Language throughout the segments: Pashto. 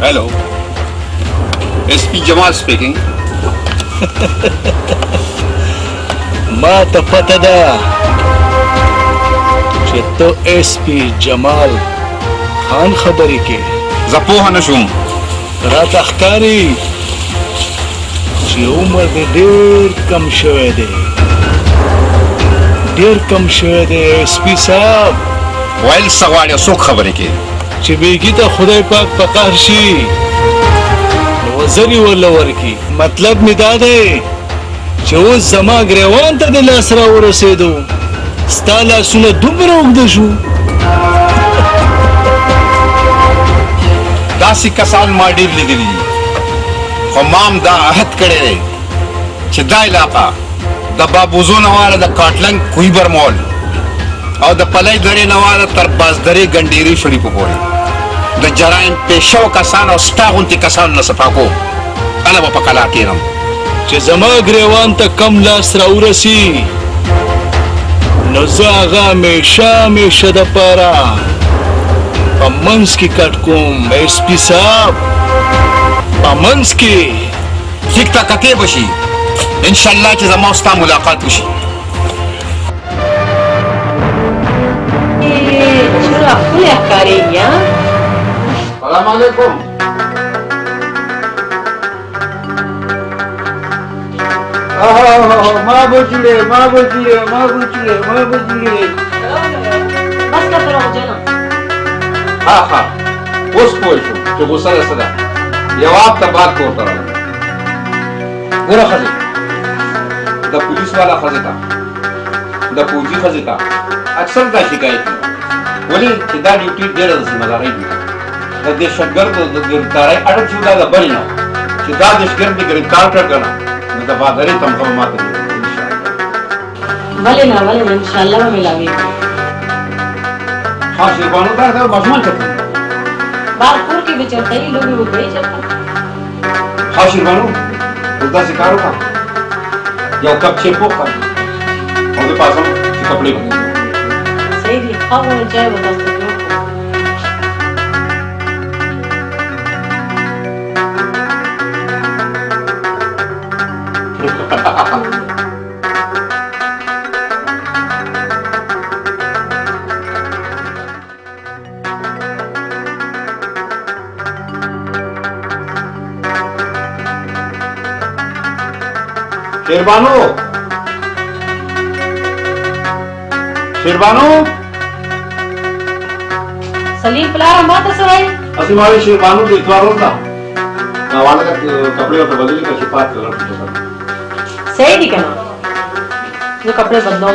Hello. SP Jamal speaking. ما ته پته ده چې ته SP جمال خان خبرې کې زه پوهه نه شوم. راته ښکاري چې عمر دې ډېر کم شوی دی. ډېر کم شوی دی SP صاحب. ویل څه غواړې څوک خبرې کوي؟ چې بیګي ته خدای پاک په قهر شي نو وزر یې ورله ورکړي. مطلب مې دا دی چې اوس زما ګریوان ته د لاس را ورسېدو، ستا لاسونه دومره اوږده شو. داسې کسان ما ډېر لیدلي دي، خو ما هم دا عهد کړی دی چې دا علاقه د بابوزو نه واله د کاټلنګ کوی برمول او د پلی درې نه واله تر بازدرې ګنډېري شریفو پورې د جرایم پیشو کسان او ستا غوندې کسانو نه صفا کوم. کله به په کلا کښېنم چې زما ګریوان ته کم لاس را ورسي نو زه هغه همیشه دپاره په منځ کې کټ کوم. SP صاحب په منځ کې ټیک تا کتې به شي انشاءالله چې زما او ستا ملاقات وشي. سلام علیکم. माँ बचड़े बस का फिर हो ना. ها ها اوس پوه شوم چې غوسه ده څه ده. جواب ته بات کوته راغله. ګوره ښځې د پولیس والا ښځې ته د پوځي ښځې ته اکثر دا شکایت کوي ولې چې دا ډیوټي ډېره د ذمهدارۍ وي. د دهشتګردو د ګرفتارۍ اړه چې دا د بل نه چې دا دهشتګرد دې ګرفتار کړ که نه نو د بادرۍ تمخه به ماته دي भले ना इंशाल्लाह मिलावी. हाँ शेरबानो का है मजमून करते हैं. बारपुर के बिचड़ते ही लोग वो गए जब. हाँ शेरबानो उधर शिकारों का या कब चेपो का उनके पास हम कपड़े बने. सही भी खाओ चाय बता सकते हो. शेरबानो शेरबानो सलीम प्लारा बात है भाई. असली मारे शेरबानो तो इतवार होता ना वाला का कपड़े और बदली का शिपात कर रहा था. सही नहीं कहना जो कपड़े बदलो.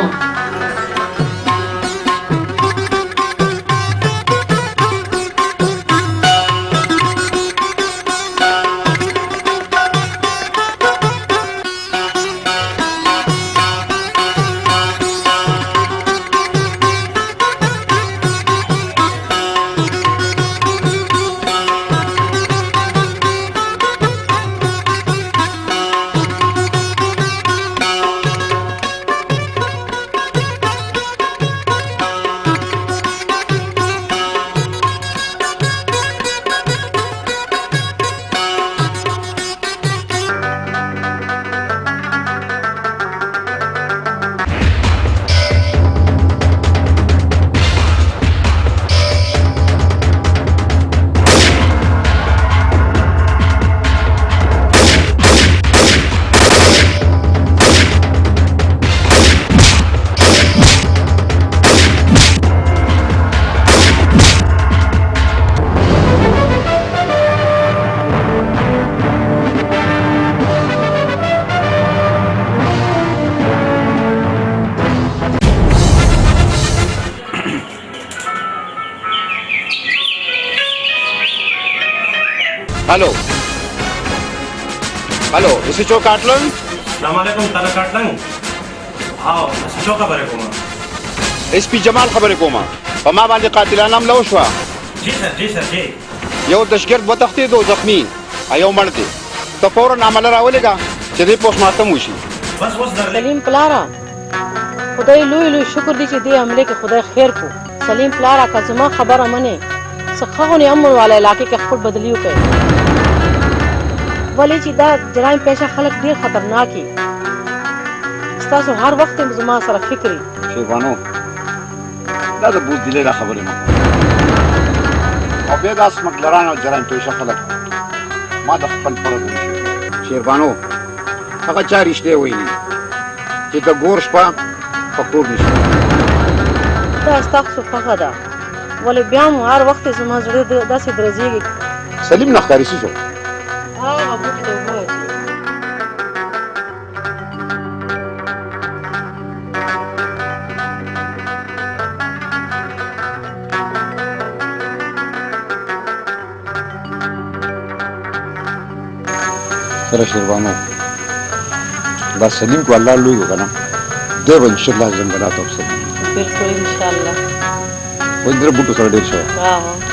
हेलो हेलो इसी चौक काटलन. सलामकुम तारा काटलंग. हाँ चौका बरे कोमा. SP जमाल खबरे कोमा. पमा बांधे कातिलाना हम लौशवा. जी सर जी. यो दशगर्द बतखते दो जख्मी आयो मरते तो फौरन आमला रावलेगा چې دې पोस्टमार्टम وشي. बस दर सलीम प्लारा خدای لوی شکر دی چې دې عمله کې خدای خیر کو. سلیم پلار کا زما خبره منه सखाओं अमन वाला इलाके के खपट बदलियो कई वली चिदा जराइम पेशा खलक ढेर खतरनाक ही स्तासो हर वक्त मुजमा सर फिक्री शेरबानो दा द बुज दिले रा खबरे मको अबे दास मकलरान और जराइम पेशा खलक मा द खपन पर शेरबानो हगा चार रिश्ते हुई नहीं कि द गोर्श पा फकूर निशा दा स्तासो फखदा वली ब्याम हर वक्त मुजमा जड़े दासी दरजेगी सलीम नखकारी सी जो अबू तो बहुत चलो शेरबानो दा सलीम को अल्लाह लुई होगा ना देव इंशाल्लाह जंगलात अब से बिल्कुल इंशाल्लाह वो इधर बुटो सर डेढ़ सौ हां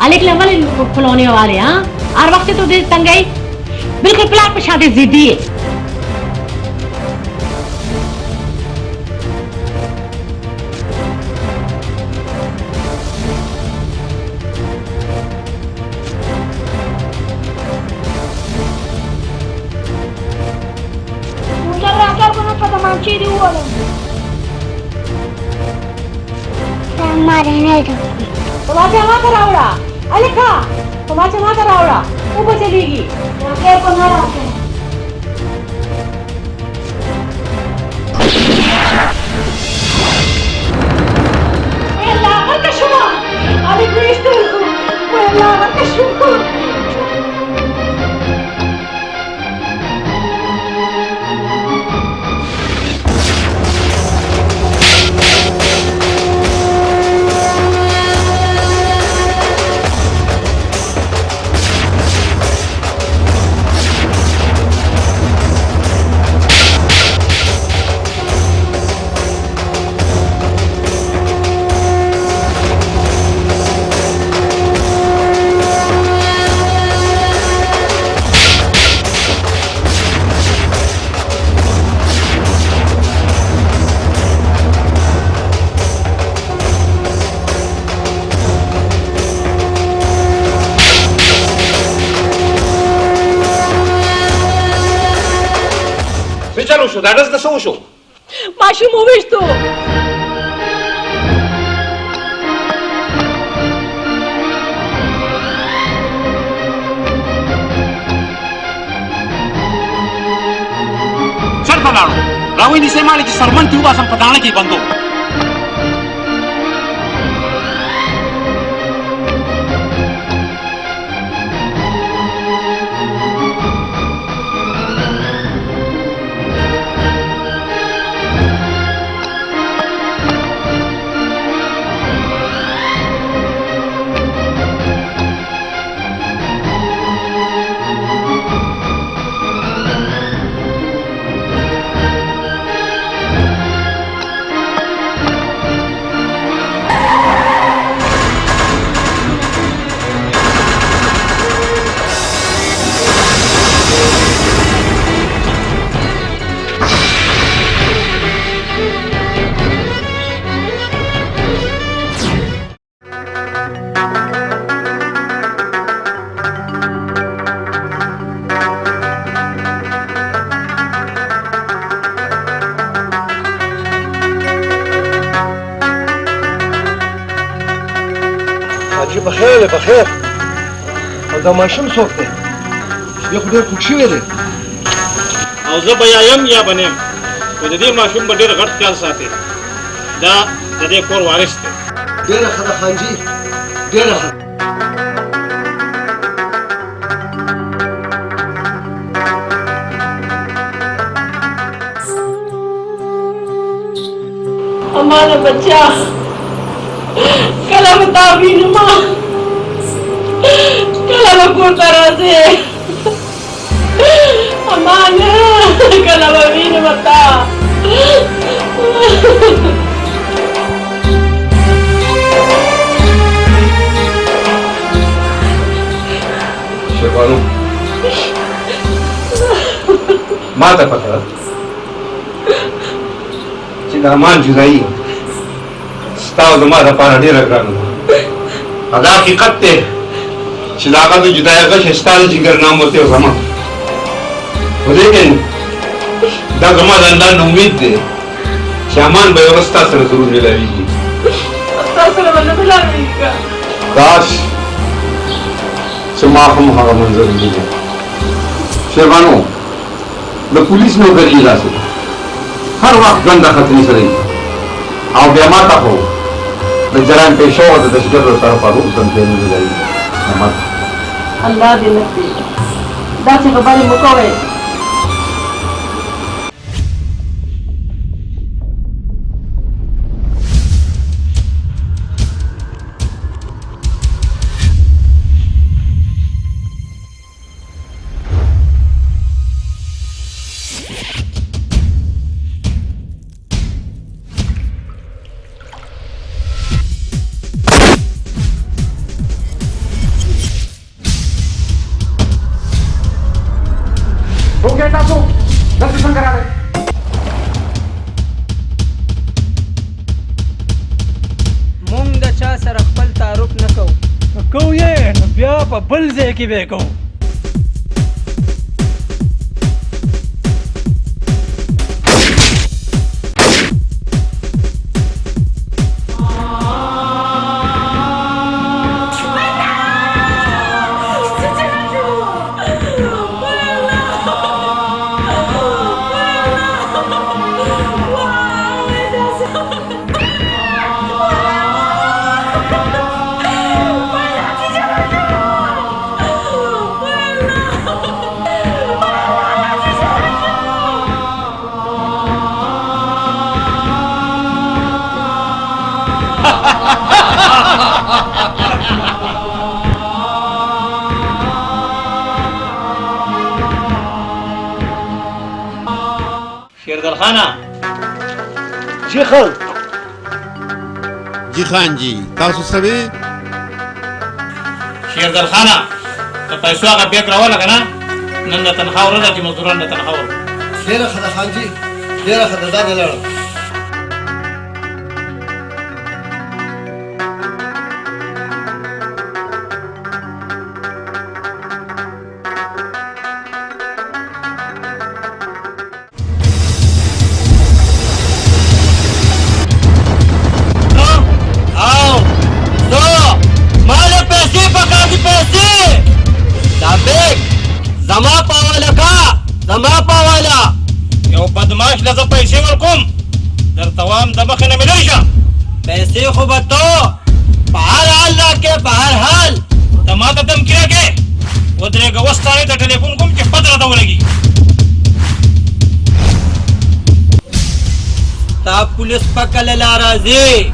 अलग लेवल फुलौने वाले हाँ हर वक्त तो दिल तंग गई बिल्कुल प्लाट पे शादी जिद्दी है तुम्हारे वहाँ का रावड़ा अरे खा तुम्हारे वहाँ का रावड़ा ऊपर चलेगी को ना रखे अल्लाह का शुक्र अरे क्रिस्टो अल्लाह का शुक्र usho, that is the usho. Mashi mówisz tu! Certo, Rawini se mali di sarmanti uba sam padana ki bando. حاجی بخیر بخیر او دا ماشوم څوک دی دی خو ډېر خوږ شوی دی او زه به یا یم یا به نه یم خو د دې ماشوم به ډېر غټ خیال ساتي دا د دې کور وارث دی ډېره ښه ده خانجي ډېره ښه हमारा बच्चा कला बताओगी नुमा कला बको तरह से हमारा कला बवी ने बता शेरबानो माता पकड़ा चिदामान जुदाई स्ताव दमा दा पारा ډیر ګران ادا حقیقت ته چې دا هغه د جدای هغه شستان جګر نام وته زما ولیکن دا زما د الله امید دی چې امان به ورستا سره ضرور ملایږي تاسو سره باندې ملایږي کاش چې ما هم هغه منظر لیدل شیربانو د پولیس نو غړي راځي هر وخت ګنده خطرې سره او بیا ما ته خو د جرائم پیښو او د دهشتګردو طرفه روغتون کې نه لري الله دې نصیب دا چې خبرې مو کوئ بل ځای کې به کوو शेरदल खाना जी खान जी تاسو سوي शेरदल खाना ته پیسو هغه بیک راواله کنه نن د تنخواه ورځ چې مزدوران د تنخواه ډېره ښه ده خانجي ډېره ښه ده دا دې لاړه زما پاوالا یو بدماش لږه پیسې ورکوم درته وایم د مخې نه مې لرې شه پیسې خو به تو په هر حال راکې په هر حال ته ما ته دمکي راکې ودرېږه اوس تاڼې ته ټلیفون کوم چې پد راته ولګي تا پولیس په کله لا راځي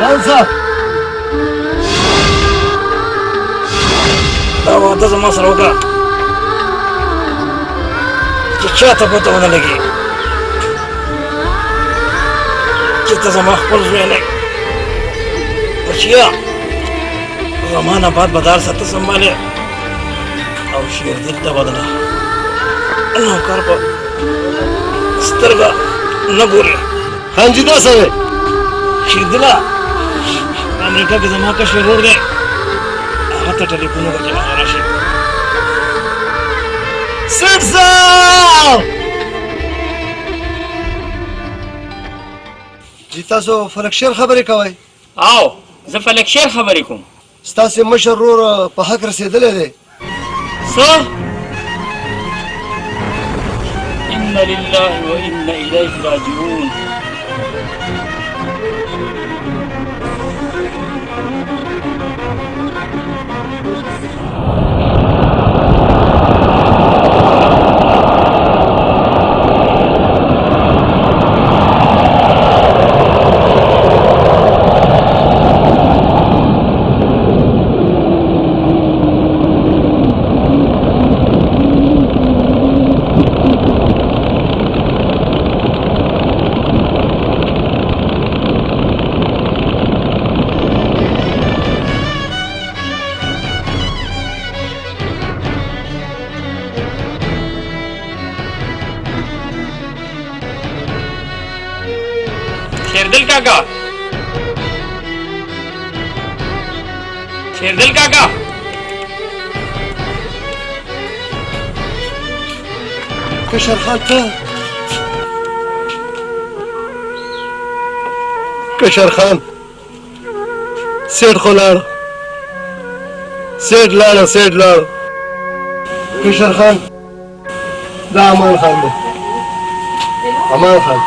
خان صاحب دا واده زما سره وکړه چې چا ته پته ونه لګي چې ته زما خپل زوی نه یې بچیا زما نه بعد به دار ساته سنبالې او شیردل ته به د نوکر په سترګه نه ګورې خانجي دا څه دی شیردله امریکا کې زما کشر ورور دی هغه ته ټلیفون وکړه چې هغه راشي سیټ صاحب جی تاسو فلک شیر خبرې کوئ او زه فلک شیر خبرې کوم ستاسې مشر ورور په حق رسېدلی دی څه ان لله وانا الیه راجعون शेरदिल काका शेरदिल काका کشر خان ته کشر خان سیټ خو لاړ سیټ لاړ کشر خان دا امان خان دی امان خان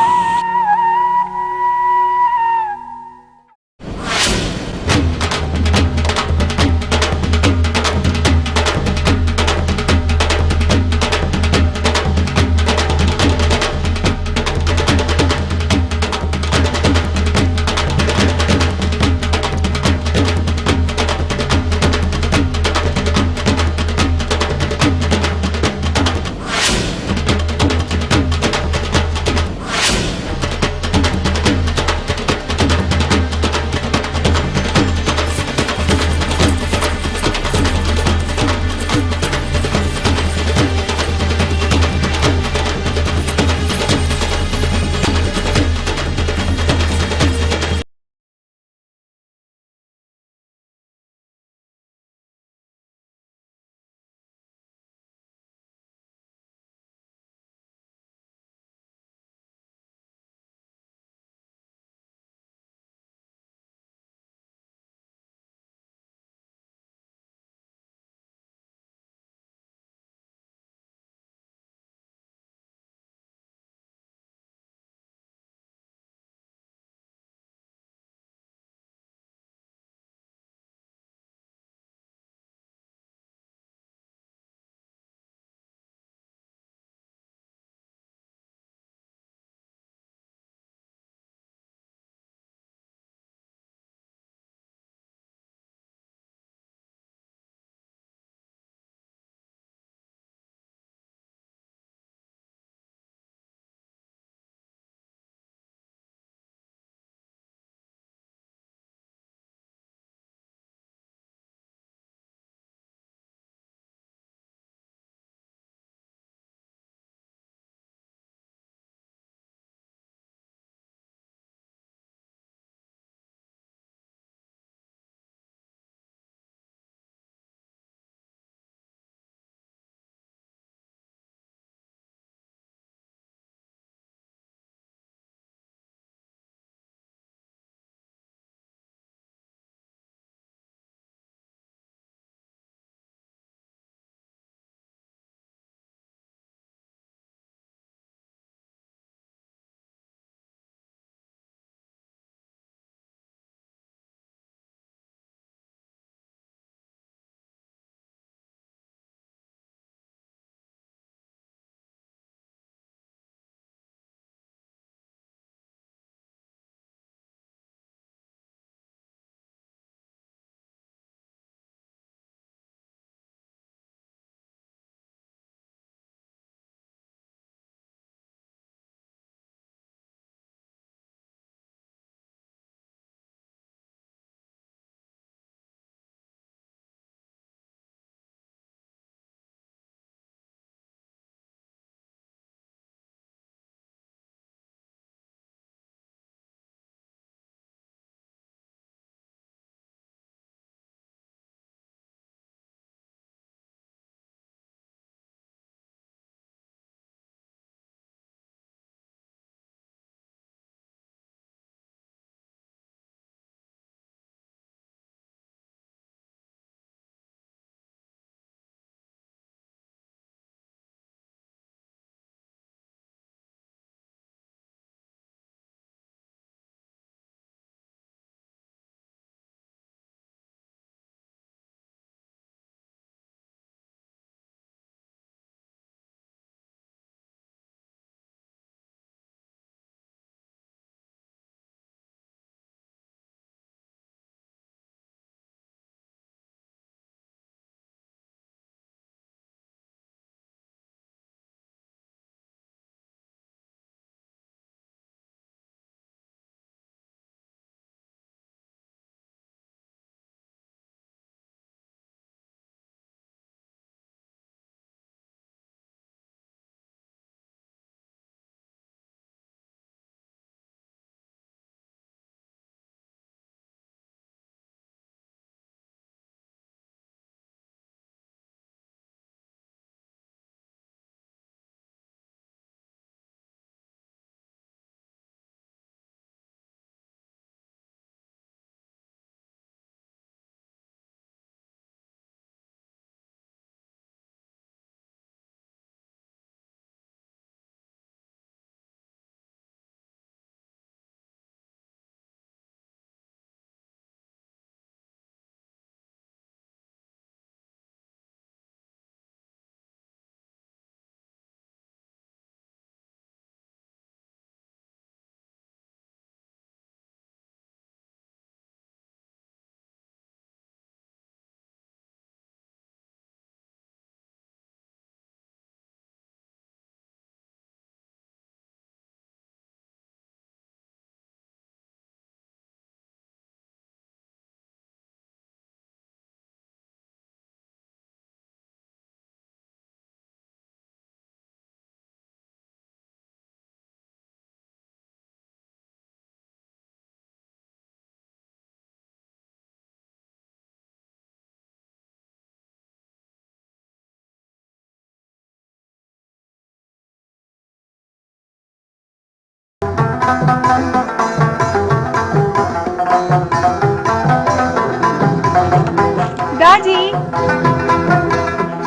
दादी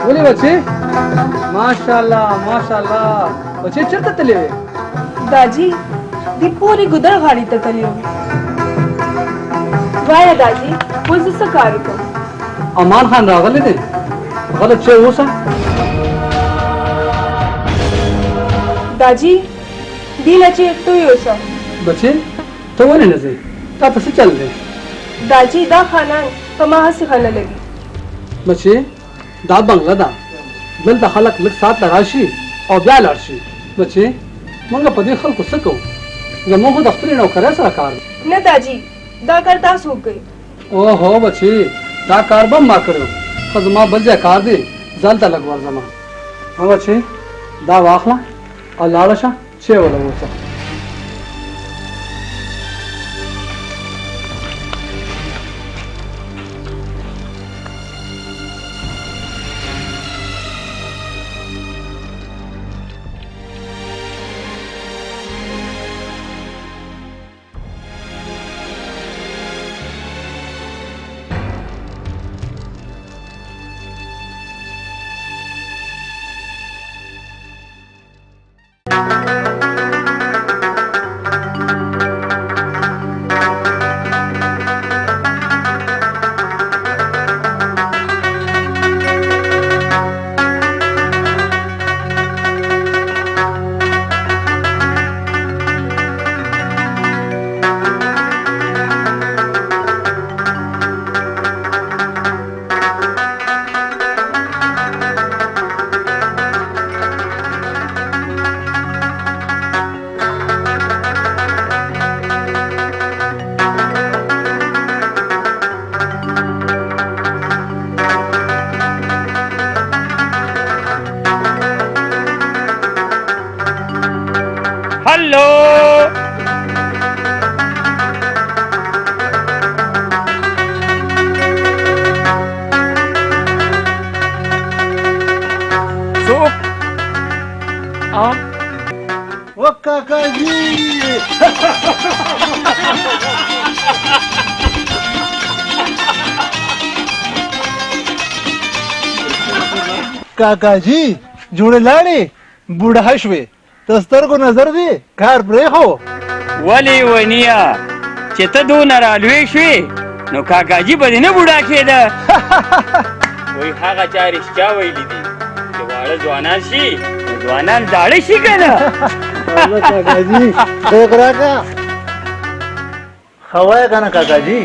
बोले बच्चे माशाल्लाह माशाल्लाह बच्चे चलते चले दादी दी पूरी गुदर गाड़ी तकलियो वाया दादी वो जिससे कार को अमान खान रागले दे गलत से हो सा दादी दी लचे तो ही हो सा बच्चे तो वो नहीं नजर ता तसे चल दे दादी दा खाना कमा से खाना लगी बच्चे दा बंगला दा दल दखलक लग साथ लगाशी और ब्या लड़शी बच्चे मंगा पदे खल को सको जमो को दफ्तर न करे सरकार न दादी दा करता सूख गई ओहो बच्चे दा कार बम मा करो खजमा बल कार दे जलता लगवार जमा हाँ बच्चे दा वाखला और लाड़शा छे वाला वो सब वो काका जी काका जी जोड़े लाड़े बूढ़ा शुए तस्तर को नजर दे कार ब्रेक हो वली वनिया चेता दो नरालवे शुए नो काकाजी बदने बुढ़ा खेदा वही हागा चारिश क्या वैली दी वाड़ा जवाना शी जवाना दाड़े शी कना काका जी डोकरा का हवाया का ना काका जी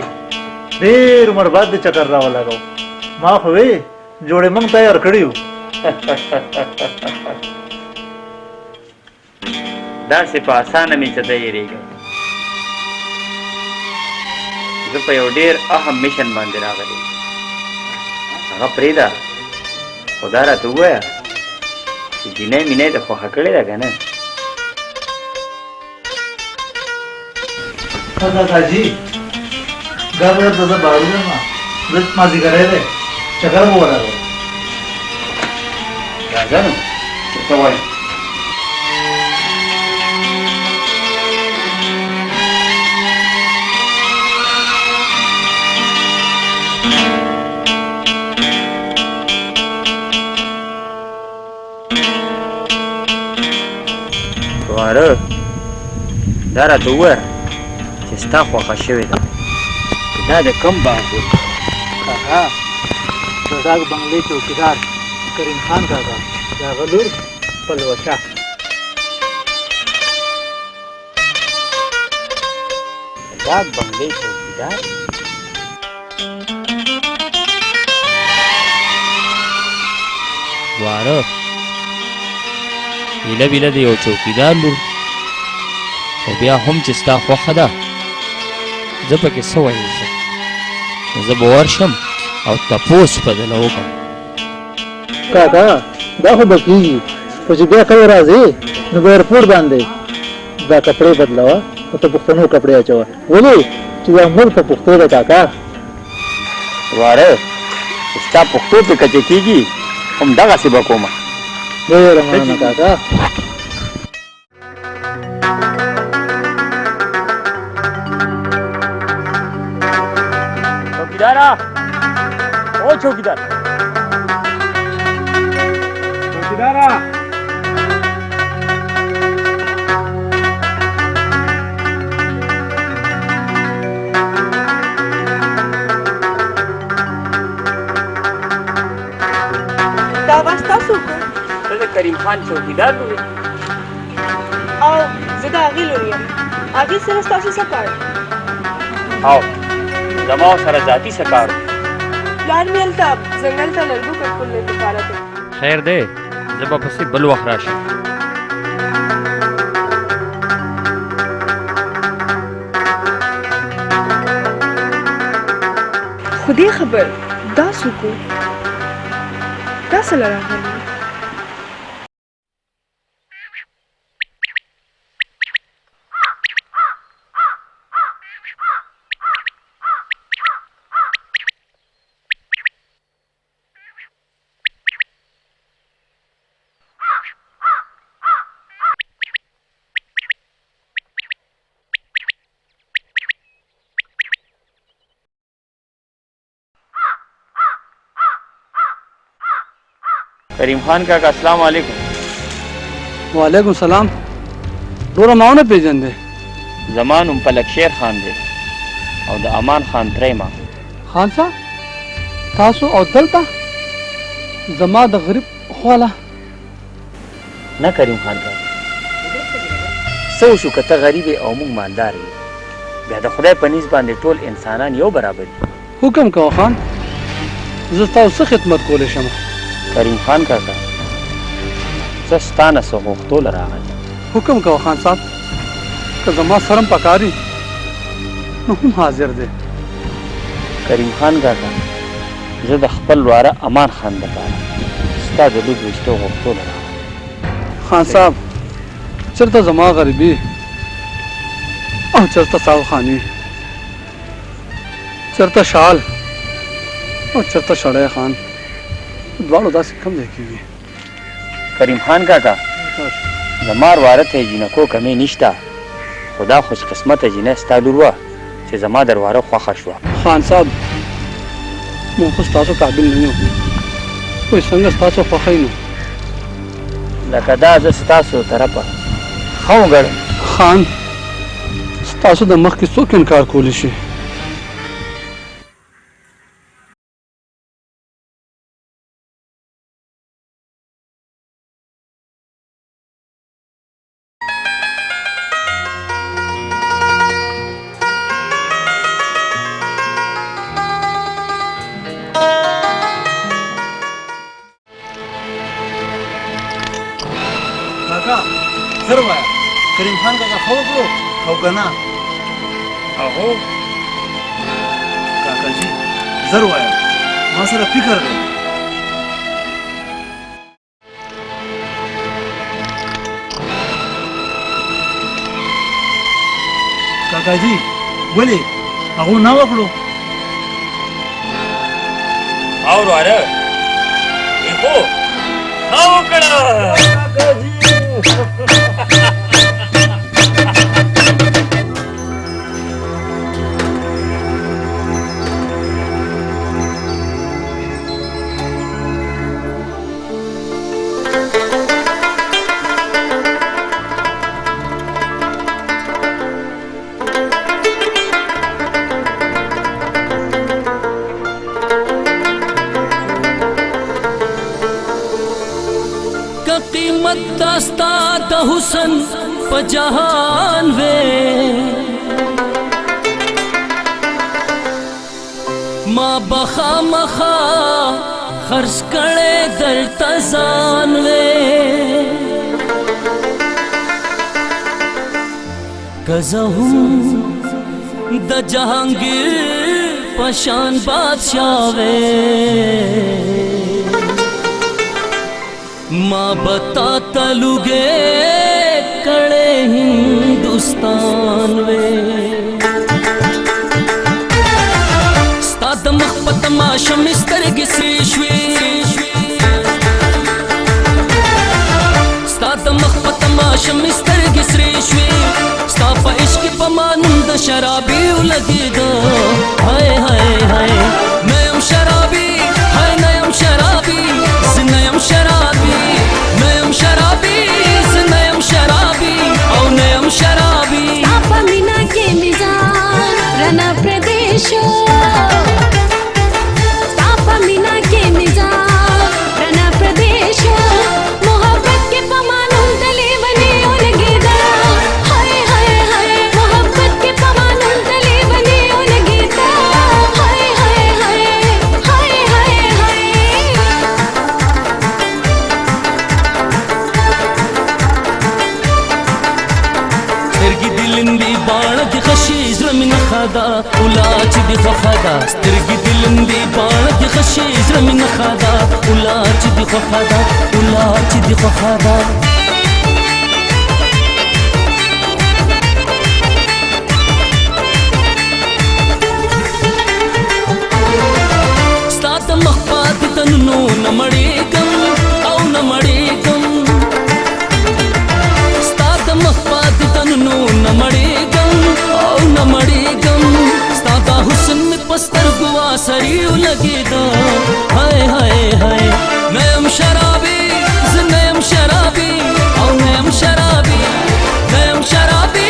देर उम्र बाद चक्कर रहा वाला को माफ हुए जोड़े मंग तैयार करी हूँ दा से पासान में चदायरेगा जब पे ओडेर अहम मिशन बांधे रागले आगा प्रेदा उदारा तू गया जिने मिने तो खो हकड़े लगा ना काका जी गाबरा तो बारू में मां रत माजी करे रे चक्कर वो वाला को राजा नो तो Y Tuara, darah dua, cesta kuah kasih dah. Kita ada kembang tu. काका सदाग बंगले चौकीदार करीम खान काका जागलूर पलवशा सदाग बंगले चौकीदार वारो इला बिला दे ओ चौकीदार लू او بیا هم چې ستا خوښه ده زه پکې څه ویلی شم زه به ورشم او تپوس به دله وکړم काका دا خو به کېږي خو چې بیا کله راځې نو به ایرپورټ باندې دا کپړې بدلوه او ته پښتنو کپړې اچوه ولې چې دا ملک په پښتو ده کاکا واره ستا پښتو پې کچې کېږي همدغسې به کومه ډېره مننه کاکا चौकीदारा, ओ चौकीदार, चौकीदारा, करीम खान चौकीदार हुए او زه د هغې لور یم هغې سره ستاسو څه کار او زما سره ذاتي څه کار پلار مې هلته ځنګل ته لرګو کټکلو دپاره دی خیر دی زه به پسې بل وخت راشم خو دې خبر دا څوک و دا څه له راغلی करीम खान काका अस्सलाम वालेकुम वालेकुम सलाम डोरा माओ ने पेजंदे जमान पलक शेर खान दे और द अमान खान त्रेमा खान साहब तासो और दलता जमा द गरीब खवाला ना करीम खान का सो शु कते गरीब او مونږ مالدار یو بیا د خدای په نسبت باندې ټول انسانان یو برابر دي حکم کو خان زه تاسو خدمت کولې شم करीम खान काका सस्ताना सोगोख्तोल रागल हुक्म को खान साहब का जमा शर्म पकारी हम हाजिर दे करीम खान काका जद खपल वारा अमान खान दपाना स्ता दलु विष्टो गोख्तोल रागल खान साहब चरता जमा गरीबी और चरता साव खानी चरता शाल और चरता शड़े खान द्वारो दासी कम देखेंगे करीम खान काका जमार वारत है जिनको कमी निष्ठा खुदा खुश किस्मत है जिन्हें स्तालुरवा से जमा दरवारो ख्वाखा शुआ खान साहब मैं खुश तासो काबिल नहीं हूँ कोई संग तासो ख्वाखा ही नहीं लकदा ज स्तासो तरपा खाऊं गड़ खान तासो दमख की सो इनकार कोलिशी करीम खान का खाओ खाना अहो काका जी जरूर आया मां सर फिकर है काका जी बोले अहो ना वकड़ो और वारे देखो ना वकड़ा काका जी दस्ता द हुसन पजहान वे माँ बखा मखा खर्च करे दर तजान वे गजहूं द जहांगीर पशान बादशाह वे माँ बता तलुगे कड़े हिंदुस्तान वे स्ताद मखपत माशम इस्तर गिसरीश्वे स्ताद मखपत माशम इस्तर गिसरीश्वे स्ताप इश्क पमानुंद शराबी लगी दो हाय हाय हाय प्रदेशो तापा मीना के मिजाज रना प्रदेशो मोहब्बत के पमानों तले बने उलगेदा हाय हाय हाय मोहब्बत के पमानों तले बने उलगेदा हाय हाय हाय हाय हाय हाय سترګې دې لندې باڼه دې خشې زړه مې نه خادا اولا چې دې خوښه ده سترګې دې لندې باڼه دې خشې زړه مې نه خادا اولا چې دې خوښه ده اولا چې دې خوښه ده ستا د مخ پاتې تنونو نه مړېږم او نه مړېږم مخپات تنونو نمړېږم او نمړېږم ستا دا حسن مې په سترګو سړیو لګېده هاي هاي هاي نه یم شرابي زه نه یم شرابي او نه یم شرابي نه یم شرابي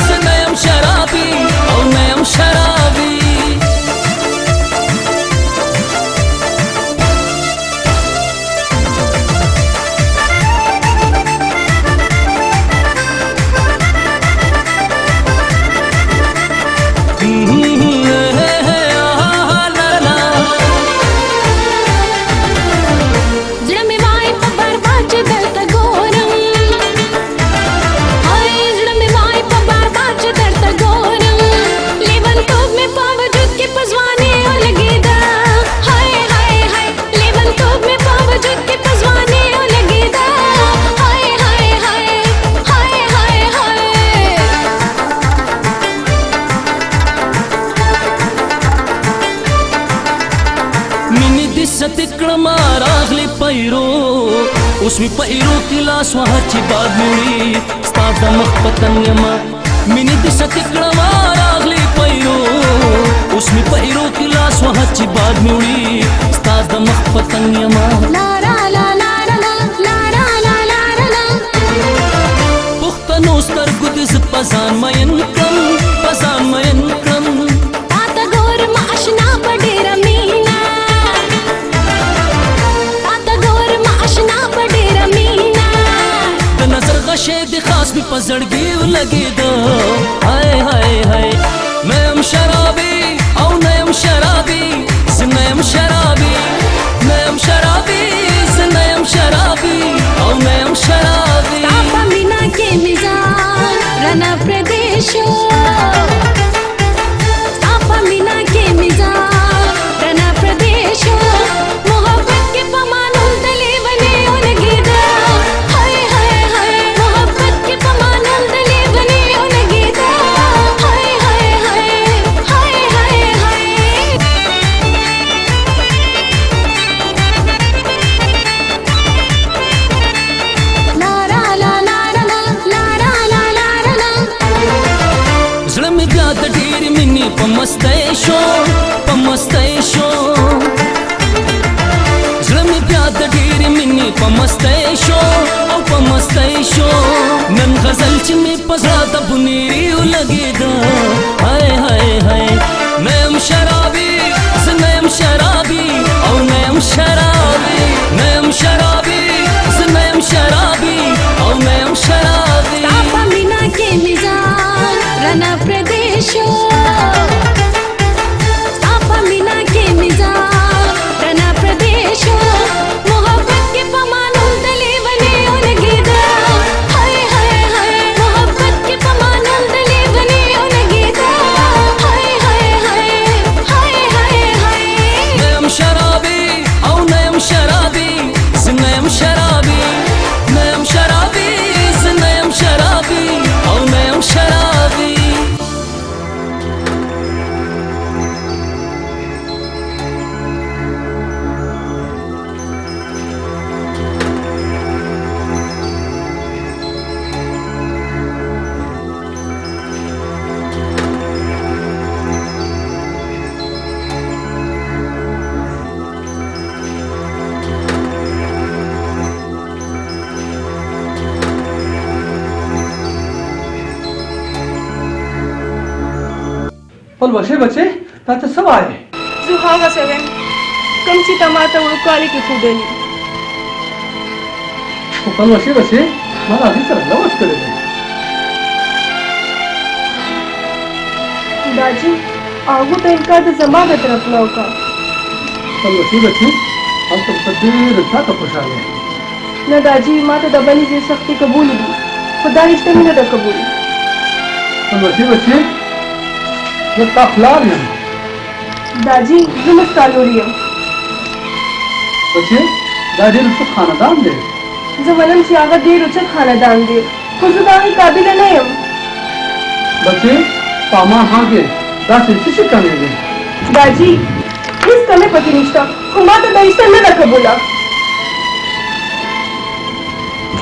زه نه یم شرابي او نه یم شرابي اوس می پیرو کی لاس واه چې باد موړي ستا د مخ پتنګ یما مینې دې ستکړه راغلي پیرو اوس می پیرو کی لاس واه چې باد موړي ستا د مخ پتنګ یما لا لا لا لا لا لا لا لا لا لا پختنو سترګو دې ز پزان مین کم پزان مین کم تا ته ګور ما آشنا پډېر مینا تا ته ګور ما آشنا نظر غشې د خاص می پزړګي ولګېده هاي هاي هاي نه يم شرابي او نه يم شرابي زه نه يم شرابي نه يم شرابي زه نه يم شرابي او نه يم شرابي तापा मीना के मिजाज रना प्रदेशो तापा मीना के मिजाज रना प्रदेशो मोहब्बत के पमानों तले बने उलगेदा हाय हाय हाय मोहब्बत के पमानों तले बने उलगेदा हाय हाय हाय हाय हाय हाय ला ला ला ला ला ला ला ला ला زړه مې بیا د ډېرې مینې په مستی شو په مستی شو زړه مې بیا د ډېرې مینې په مستی شو او په مستی شو نن غزل چې مې په زړه د بنیري ولګېده هاي هاي هاي نه یم شرابي زه نه یم شرابي او نه یم شرابي نه یم شرابي زه نه یم شرابي او نه یم شرابي तापा मीना के मिजाज रना प्रदेशो तापा मीना के मिजाज रना प्रदेशो मोहब्बत के पमानों तले बने उलगेदा हाय हाय हाय मोहब्बत के पमानों तले बने उलगेदा हाय हाय हाय हाय हाय हाय نه یم شرابي او نه یم شرابي زه نه یم شرابي نه یم شرابي زه نه یم شرابي او نه یم شرابي पल बसे बच्चे تا ته څه وایې؟ زه هغه څه وایم کوم چې تا ماته وړوکوالي کې ښودلي. خو پلوشي بچې ما د هغې سره لوز کړی دی. दाजी هغو ته انکار د زما د طرف نه وکړه. پلوشي بچې هلته ته ډېر چاته خوشحاله یې. نه दाजी ما ته د بلې ځای سختي قبولې دي خو دا رشته مې نه ده قبولې. پلوشي بچې زه ستا پلار یم. दाजी زه مو ستا لور یم. بچې دا ډېر اوچت خاندان دی. زه ویلم چې هغه ډېر اوچت خاندان دی خو زه د هغې قابله نه یم. بچې په اما ها کې داسې څه شي کمې دی؟ दाजी هېڅ کمې پکې نشته خو ما ته دا رشته نه ده قبوله.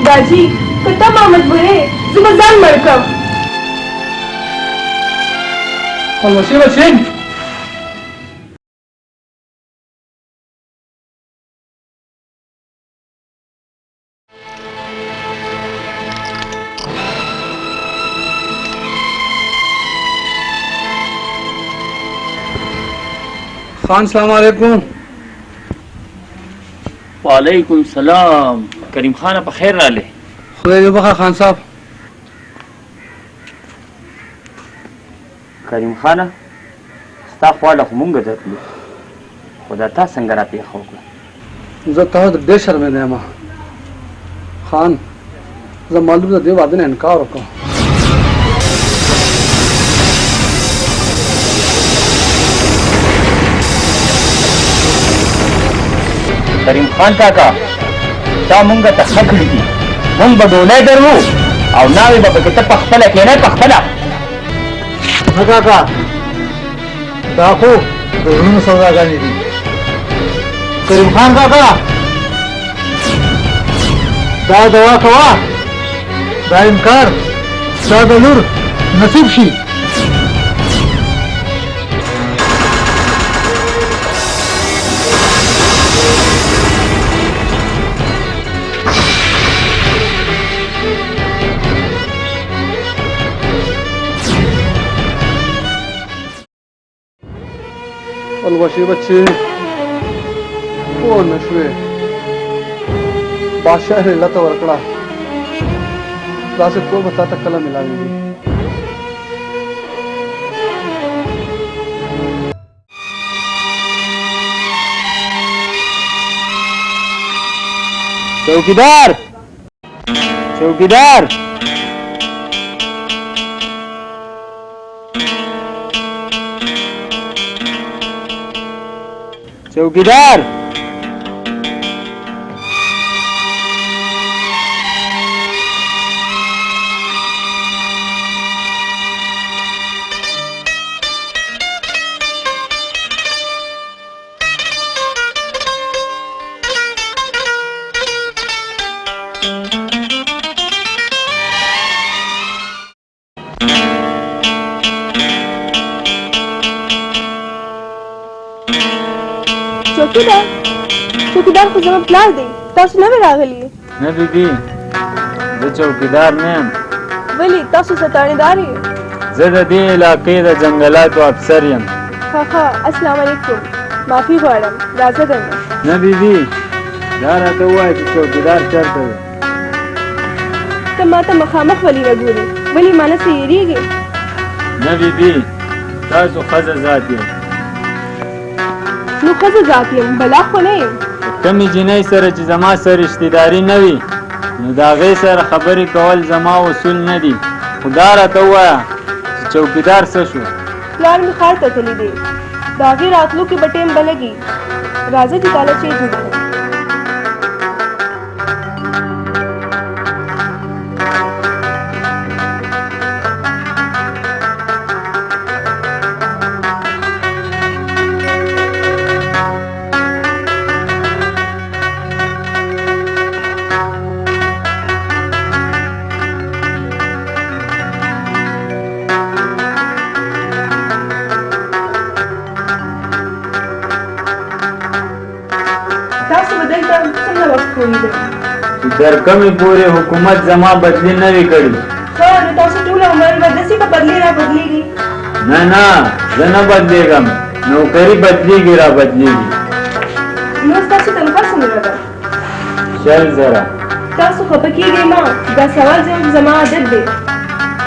दाजी که ته ما مجبورې زه به ځان مړ کړم. پلوشي بچې خان سلام علیکم. وعلیکم سلام. کریم خان په خیر راغلی. خدای دې وبخښه خان صاحب. کریم خانه ستا خواله خو مونږ درتلو خو دا تا څنګه را پېښه وکړه؟ زه تاسو ته ډېر شرمېده یم خان. زه معلوم د دې واده نه انکار وکړم. کریم خان کاکا تا مونږ ته ښه کړي دي. مونږ به ډولۍ درو او ناوې به پکې ته پخپله کښېنئ پخپله. نه کاکا دا خو د زړونو سوداګانې دي. کریم خان کاکا دا دوا کوه دا انکار ستا د لور نصیب شي. پلوشي بچې پوه نه شوې بادشاه یې علت ورکړه. داسې کور به تا ته کله ملاوېږي. चौकीदार चौकीदार चौकीदार چوکیدار خو زما پلار دی تاسو نه راغلی. نه بیبي زه چوکیدار نه یم. ولې تاسو ستاڼیدار یې؟ زه د دې علاقې د جنګلاتو افسر یم. ښه السلام علیکم معافي غواړم راځه درنه. نه بیبي دا راته ووایه چې چوکیدار چېرته دی؟ ته ما ته مخامخ ولې نه ګورې؟ ولې ما نه څه یېرېږې؟ نه بیبي تاسو ښځه ذات یې. نو ښځه ذات یم بلا خو نه یم. کمې جینۍ سره چې زما سره رشتهداري نه وي نو د هغې سره خبرې کول زما اصول نه دي. خو دا راته ووایه چې چوکیدار څه شو؟ پلار مې ښار ته تللی دی د هغې راتلو کې به ټیم به لګي. راځه چې تاله چای جوړ کړو. تر کومې پورې حکومت زما بدلی نه وي کړي. ښه نو تاسو ټول عمر به داسې په بدلې را بدلېږي. نه زه نه بدلېږم. नौकरी बदलेगी रा बदलेगी نو ستاسو تنخوا څومره ده 100,000 تاسو خفه کیږئ مه دا سوال جواب زما عادت دی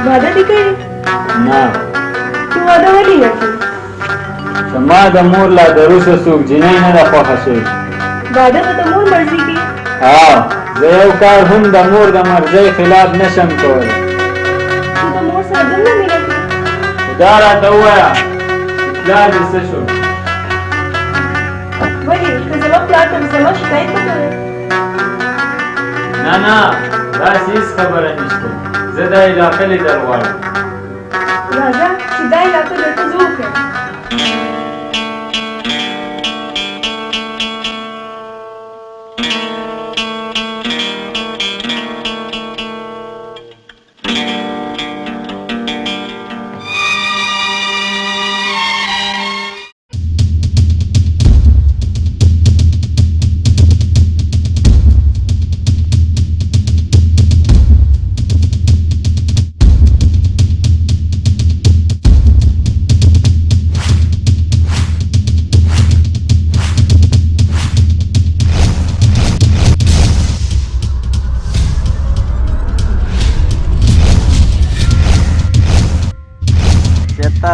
واده دې کړی نه ته واده ولې نه کوې زما د مور لا د روسه څوک جنۍ نه ده خوښه شوې واده به د مور مرضي کې زه یو کار هم د مور د مرضۍ خلاف نشم کولی ته د مور سره دومره مینه کوې دا راته ووایه پلار دې څه شو ولې ته زما پلار ته زما شکایت نه کوې نه نه داسې هېڅ خبره نشته زه دا علاقه لیدل غواړم راځه چې دا علاقه درته زه وښیم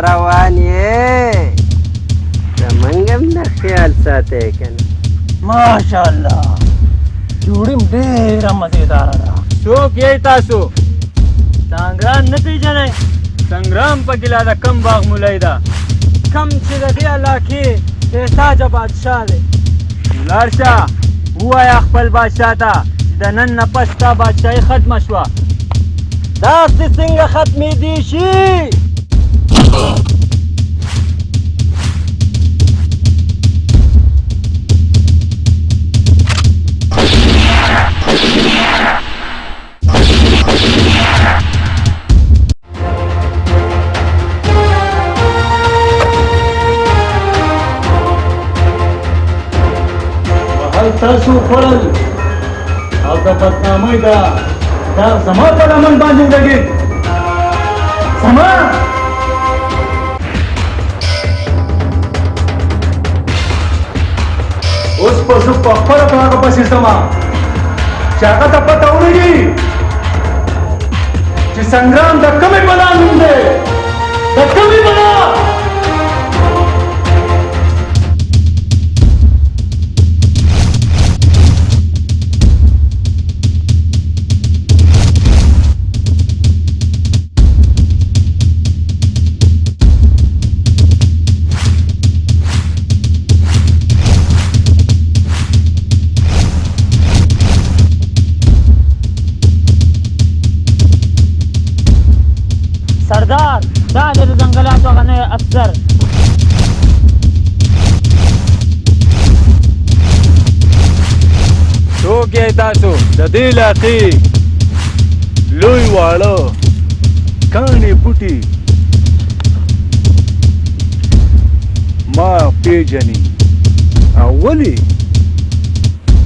روان یې زمونږ هم د خیال ساتئ که نه ماشاءالله جوړې م ډېره مزېداره ده څوک یې تاسو سنګرام نه پېژنئ سنګرام پکې لا د کم باغ مولی ده کم چې د دې علاقې تاجه بادشاه دی ولاړ شه ووایه خپل بادشاه ته چې د نن نه پس ستا بادشاهي ختمه شوه داسې څنګه ختمېدی شي تاسو خوړل او د بدنامۍ دا زما په لمن باندې ولګېد زما اوس په زه په خپله په هغه پسې ځمه چې هغه ته پته ولګي چې سنګرام د کومې بلا نوم دی د کومې بلا سردار دا د ځنګلاتو غنی افسر څوک یې تاسو د دې علاقې لوی واړه کاڼي بوټي ما پیژنې او ولې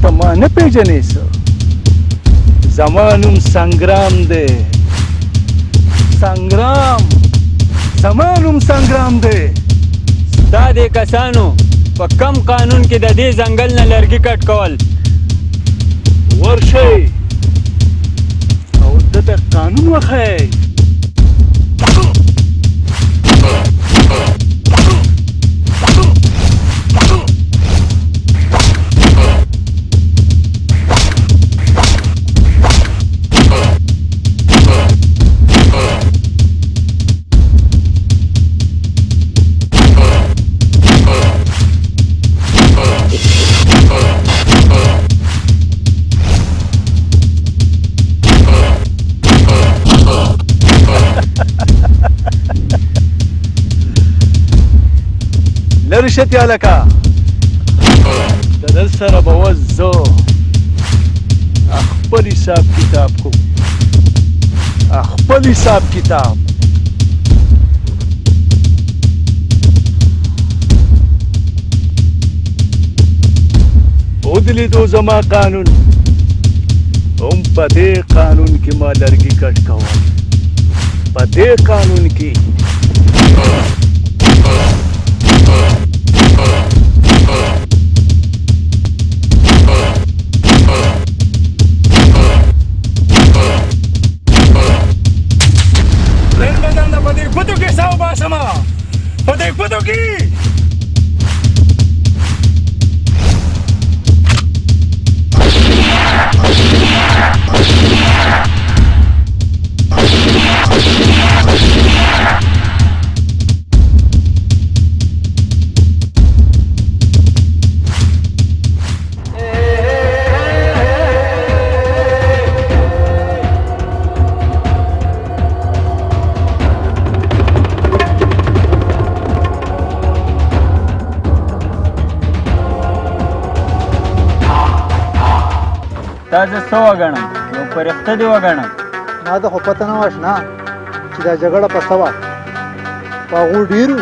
ته ما نه پیژنې څه زما نوم سنګرام دی سنګرام زما نوم سنګرام دی دا دې کسانو په کم قانون کې د دې ځنګل نه لرګي کټ کول ورشئ او ده ته قانون وښیئ لرې شه تیالکه د دل سره به اوس زه خپل حساب کتاب کوم خپل حساب کتاب ودلیدو زما قانون هم په دې قانون کې ما لرګي کټ کول په دې قانون کې تا زه څه وګڼم یو فرښته دې وګڼم ما ته خو پته نه وه اشنا چې دا جګړه په څه وه په هغو ډېرو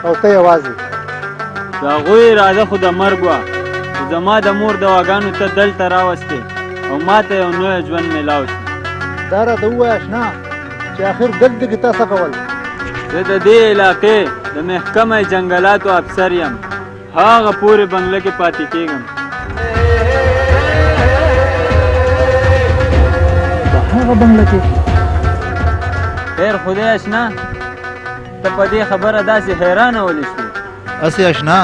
او ته یوازې د هغوی اراده خو د مرګ وه خو زما د مور دواګانو ته دلته راوستې او ما ته یو نوی ژوند میلاو شو دا راته ووایه اشنا چې آخر دلته کې تا څه کول زه د دې علاقې د محکمه جنګلاتو افسر یم هغه پورې بنګله کې پاتې کېږم هغه بنګله کې خیر خدای اشنا ته په دې خبره داسې حیرانه ولې شوې اسې اشنا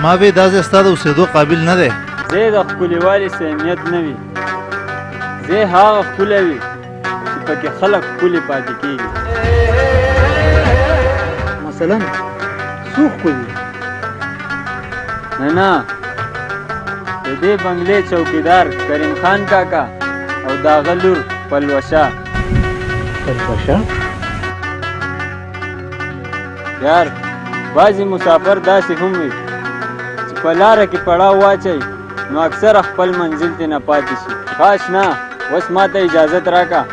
ما وی دا ځای ستا د اوسېدو قابل نه دی ځای د ښکلیوالي اهمیت نه وي ځای هغه ښکلی وي چې پکې خلک ښکلي پاتې کېږي مثلا څو ښکلي نه د دې بنګلې چوکیدار کریم خان کاکا او د هغه لور پلوشه پلوشه یار بعضې مسافر داسې هم وي چې په لاره کې پړاو واچوي نو اکثره خپل منزل ته نه پاتې شي ښه اشنا اوس ما ته اجازت راکړه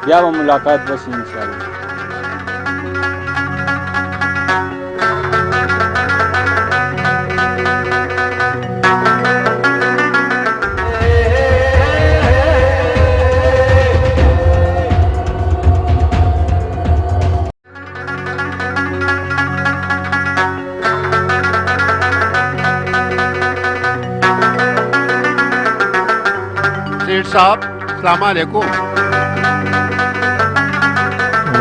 بیا به ملاقات وشي انشاءالله साहब अस्सलाम वालेकुम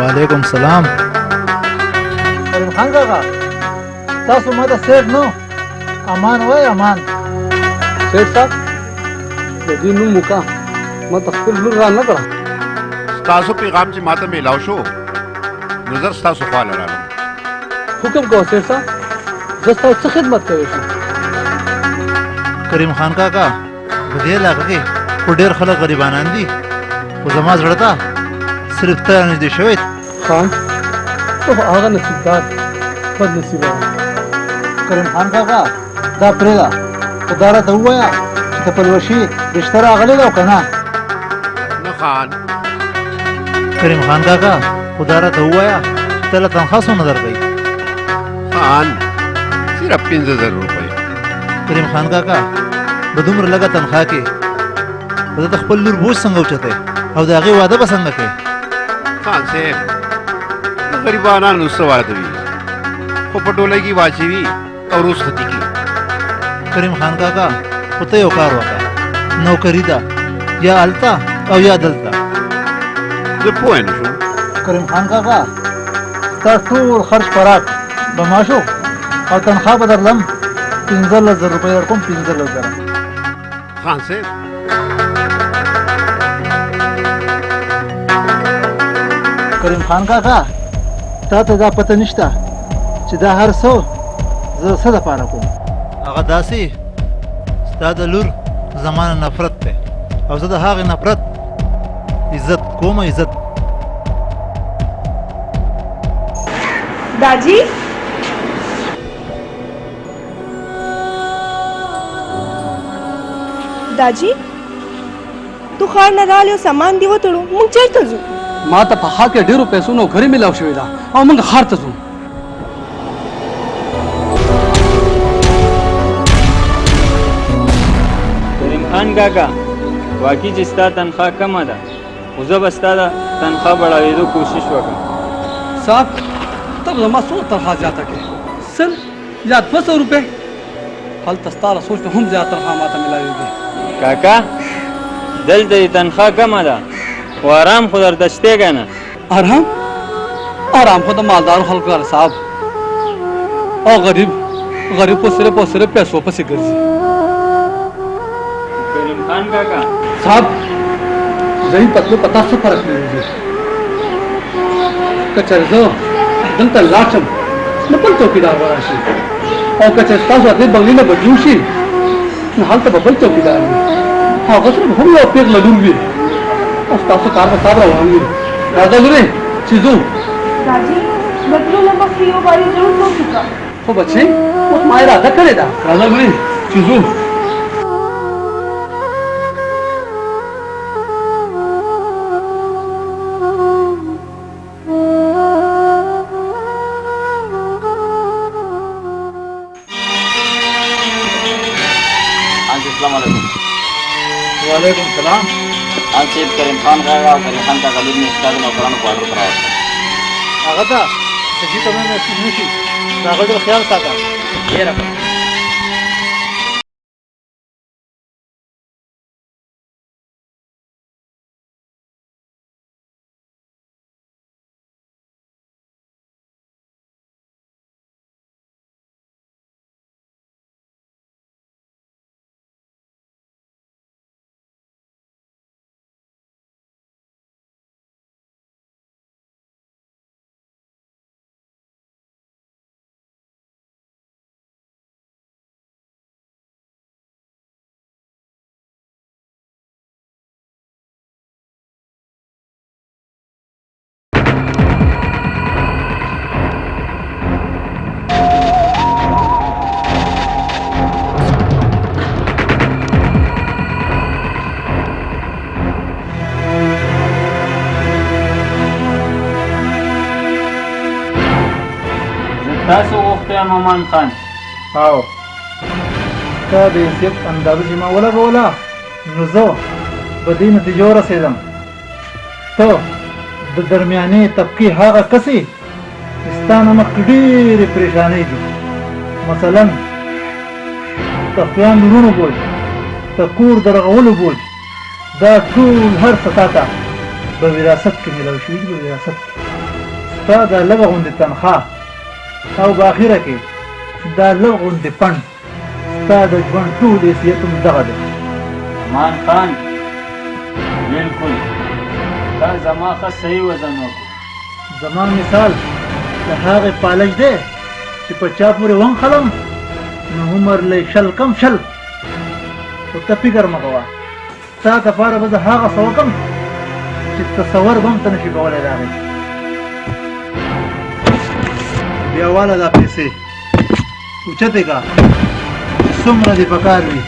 वालेकुम सलाम کریم خان کاکا تاسو ما ته سیټ نو امان وای امان سیټ صاحب د دې نوم وکا ما ته خپل لور را نه کړه تاسو پیغام چې ماته میلاو شو نظر تاسو خوا لرالم حکم کوه سیټ صاحب زه تاسو څه خدمت کوي شم کریم خان کاکا په دې علاقه کې خو ډېر خلک غریبانان دي خو زما زړه ته صرف ته نږدې شوی خان ته هغه نصیبدار بد نصیبه کریم خان کاکا دا پرېږده خو دا راته ووایه چې د پلوشي رشته راغلې ده او که نه نه خان کریم خان کاکا خو دا راته ووایه چې ته له تنخوا څومره درکوي خان صرف 50,000 روپۍ کریم خان کاکا په دومره لږه تنخوا کې زه د خپل لور بوج څنګه اوچتی او د هغې واده به څنګه کوې خان صاحب د غریبانو څه واده وي خو په ډولۍ کې واچوي او رخصتي کړي کریم خان کاکا خو ته یو کار وکړه نوکري ده یا هلته او یا دلته زه پوه نه شوم کریم خان کاکا ستا ټول خرچ خوراک به ما شو او تنخوا به درلم 15,000 روپۍ درکوم 15,000 خان صاحب کریم خان کاکا تا ته دا پته نشته چې دا هر څه زه څه دپاره کوم هغه داسې ستا د لور زما نه نفرت دی او زه د هغې نفرت عزت کوم عزت दाजी दाजी तू खार न रालियो सामान दियो तड़ो मुंग चलता जू ما ته په خا کې ډیرو پیسو نو غری ملاو شوې ده او موږ خار ته ځو کریم خان کاکا واقعي چې ستا تنخوا کمه ده خو زه به ستا د تنخوا بړاوېدو کوشش وکړم صاحب ته زما څومره تنخوا زیاته کړې 100 یا 200 روپۍ هلته ستا له سوچ نه هم زیاته تنخوا ما ته ملاوېږي کاکا دلته دې تنخوا کمه ده خو آرام خو درته شته که نه آرام خو د مالدارو خلکو لپاره صاحب او غریب په صرف پیسو پسې ګرځي کریم خان کاکا صاحب زهی پتلو پتا څه فرق لري که چېرې زه دلته لاړ شم نو بل چوکیدار به راشي او که چېرې ستاسو دې بنګلې نه بدلون شي نو هلته به بل چوکیدار وي هغه سره به هم یو پېغله لور وي او ستاسو کار به صاحب روان وي راځه لورې چې ځو दादी बदलो लंबा फ्री वाली जरूर हो चुका خو بچې اوس ما اراده کړې ده راځه لورې چې ځو हाँ जी अस्सलाम वालेकुम। वालेकुम सलाम। हाँ सेठ करीम खान का और करीम खान का गली में इसका नौकरान को ऑर्डर कराया था। هغه ته چې ته مې محسوس نشي دا غږ خیال ساته. ये रखो। تاسو غوښتئ امان خان؟ او تا د حیثیت اندازه چې ما ولګوله نو زه په دې نتیجه ورسېدم ته د درمیانې طبقې هغه کسې چې ستا نه مخکې ډېرې پریشانۍ دي مثلا د خویندو لوڼو بوج د کور د رغولو بوج دا ټول هر څه تا ته په وراثت کې میلاو شوي دي په وراثت کې ستا دا لږه غوندې تنخواه او په اخره کې دا لږ غوندې پڼ ستا د ژوند ټول حیثیت هم دغه دی امان خان بالکل دا زما ښه صحیح وزن وکړو زما مثال د هغې پالج دی چې په چا پورې ونښلم نو عمر له شل کم شل خو ته فکر مه کوه ستا دپاره به زه هغه څه وکړم چې تصور به هم ته نشي کولی د هغې بیا واله دا پیسې اوچتې کا چې څومره دې پکار وي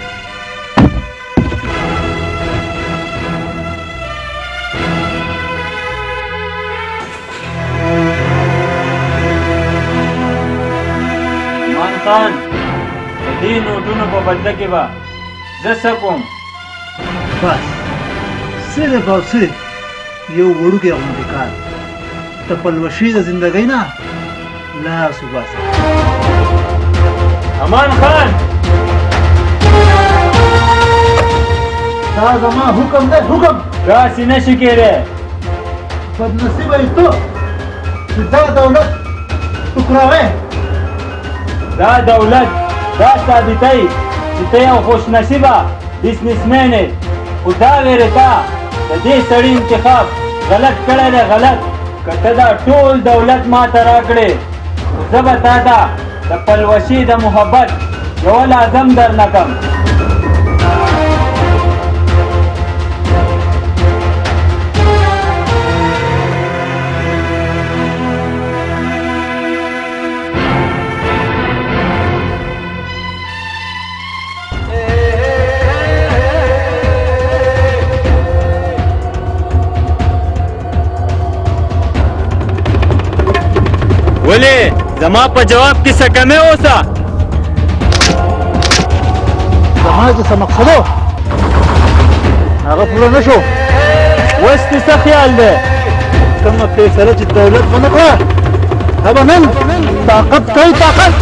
امان خان د دې نوټونو په بدله کې به زه څه کوم بس صرف او صرف یو وړوکی غوندې کار ته پلوشي د زندګۍ نه لاس وباسه امان خان دا زما حکم دی حکم داسې نشي کېدی بدنصیبه یې ته چې دا دولت ټوکراوې دا دولت دا ثابتوي چې ته یو خوش نصیبه بزنسمین یې خو دا ویرې تا د دې سړي انتخاب غلط کړی دی غلط که ته دا ټول دولت ما ته راکړې زه به تا ته د پلوشي د محبت یوه لازم درنه کړم ولې زما په جواب کې څه کمی اوسه زما چې څه مقصد و هغه پوره نه شو اوس دې څه خیال دی کومه فیصله چې دولت ونه کړه هغه نن طاقت کوي طاقت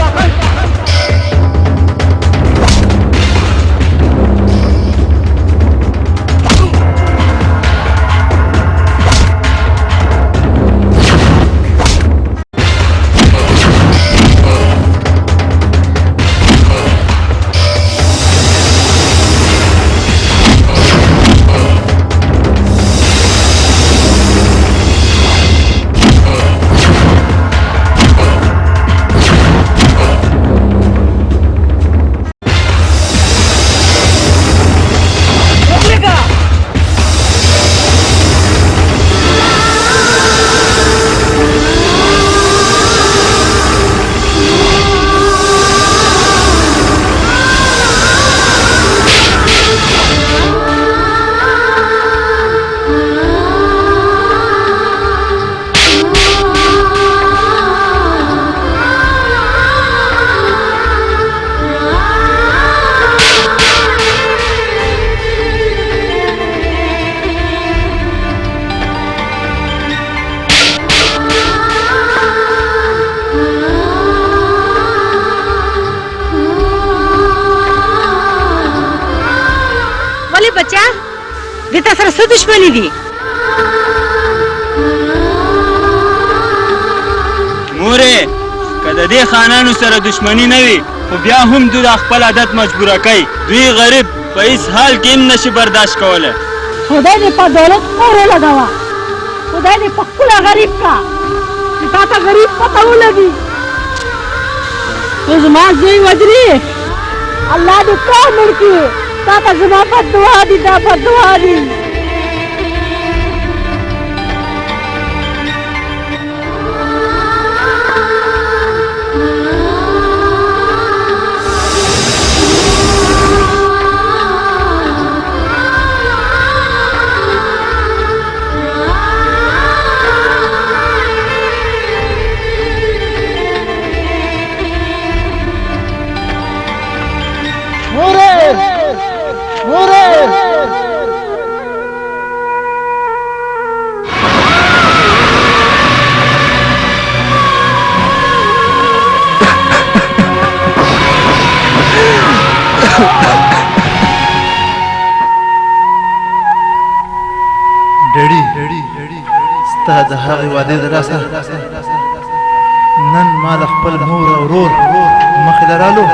د تا سره څه دښمني دي؟ مورې که د دې خانانو سره دښمني نه وي خو بیا هم دوی د خپل عادت مجبوره کوي. دوی غریب په هیڅ حال کې هم نشي برداشت کولی. خدای دې په دولت اور ولګوه، خدای دې په خپله غریب کا چې تا ته غریب پته ولګي. تو زما زوی وزري الله دې تا مړ کړي، تا ته زما بددعا دي، دا بددعا دي. ستا د هغې وعدې د لاسه نن ما د خپل مور او ورور مخې ته رالو،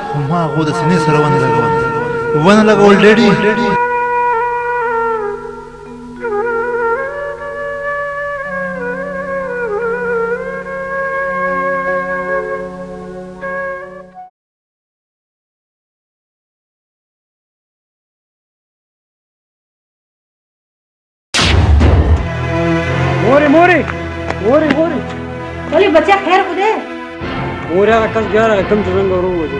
خو ما هغو د سینې سره ونه لګول ډېډي. ولې بچا خیر خو دی؟ مورې هغه کس بیا راغی کوم چې نن به ورووځو.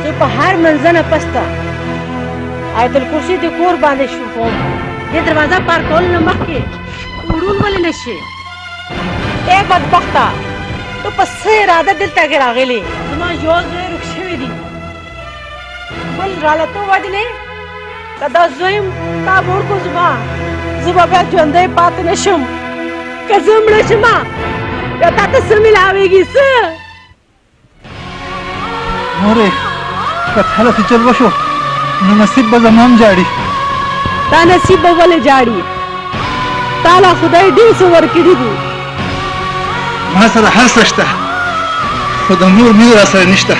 چې په هر منځنه پسته آیت الکرسي د کور باندې شوم، دې دروازه پار کول نه مخکې وړون ولې نشي؟ ای بدبخته، تو په څه اراده دلته کې راغلی؟ زما یو زوی روک شوی دی، بل راله تو وجنې که دا زویم تا مړ کو زما، زه به بیا ژوندی پاتې نه شم. که زه مړه شمه بیا تا ته څه میلاویږي؟ څه مورې که هلته چل وشو نو نصیب به زما هم جاړي. تا نصیب به ولې جاړي؟ تا له خدای ډېر څه ورکړي دي. ما سره هر څه شته خو د مور مینه را سره نشته.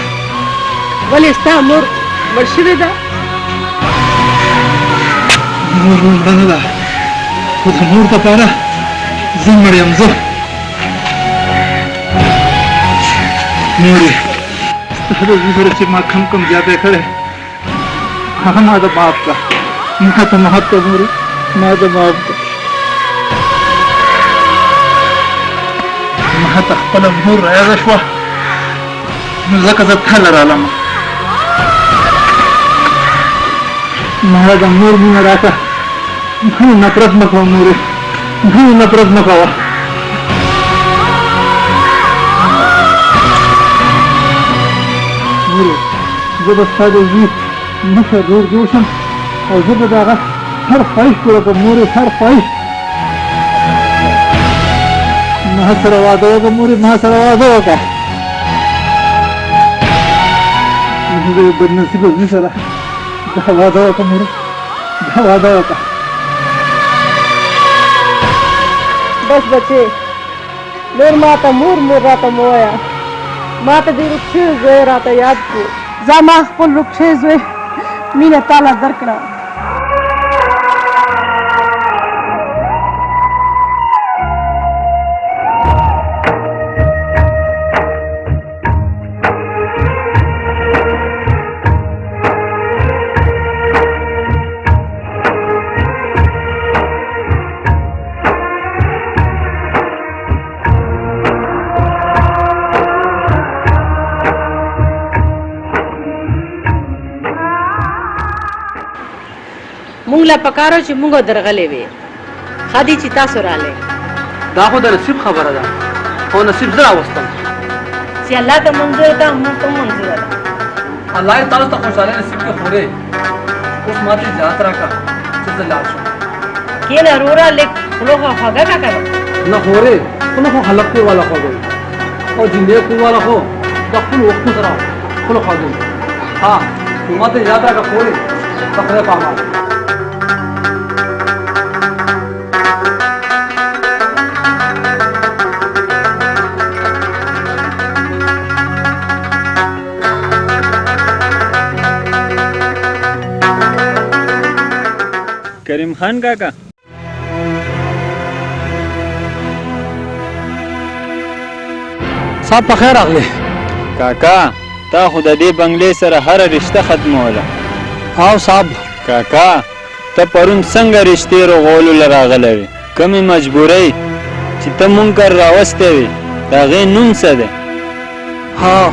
ولې ستا مور مړ شوې ده؟ مور مړه نه ده خو د مور دپاره زه مړ یم. زه مورې ستا د زوی سره چې ما کم زیاتی کړی هغه ما ته معاف کړه، ما ته معاف کړه مورې، ما ته معاف کړه. ما ته خپله مور رایاده شوه نو ځکه زه تا له رالم. ما د مور مینه راکړه، ما نفرت مه کوه مورې، ما نفرت مه کوه. مورې زه به ستا د زوی مشر ورور جوړ شم او زه به د هغه هر خواهش پوره کړم مورې، هر خواهش. ما سره واده وکړه مورې، ما سره واده وکړه. زه د بدنصیبه زوی سره دا واده وکړه مورې، دا واده وکړه. بس بچې نور ما ته مور راته مه وایه، ما ته دې روک شوی زوی راته یاد کړو. ځه ما خپل روک شوی زوی مینه تا له درکړه. مونږ له پکارو چې مونږ درغلې وې، ښه دي چې تاسو راغلې. دا خو د نصیب خبره ده، خو نصیب زه راوستم چې الله ته منظور ده مونږ ته منظور ده. الله یې تاسو ته خوشحالي نصیب کړي. خورې اوس ماته اجازت راکړه چې زه لاړ شم. کښېنه وروره، لږ خلو خواږه کا کړو نه خورې خو نه خو خلق کې والا خو دی او جنې کې والا خو د خپل وخت سره خلو خو دی ها ماته یاد راکړه خورې خپل پامه کریم خان کاکا صاحب په خیر راغلی کاکا تا خو د دې بنگلې سره هره رشته ختموله او صاحب کاکا ته پرون څنګه رشتې رغولو له راغلی وې کومې مجبورۍ چې ته مونږ کر راوستی وې د هغې نوم څه دی ها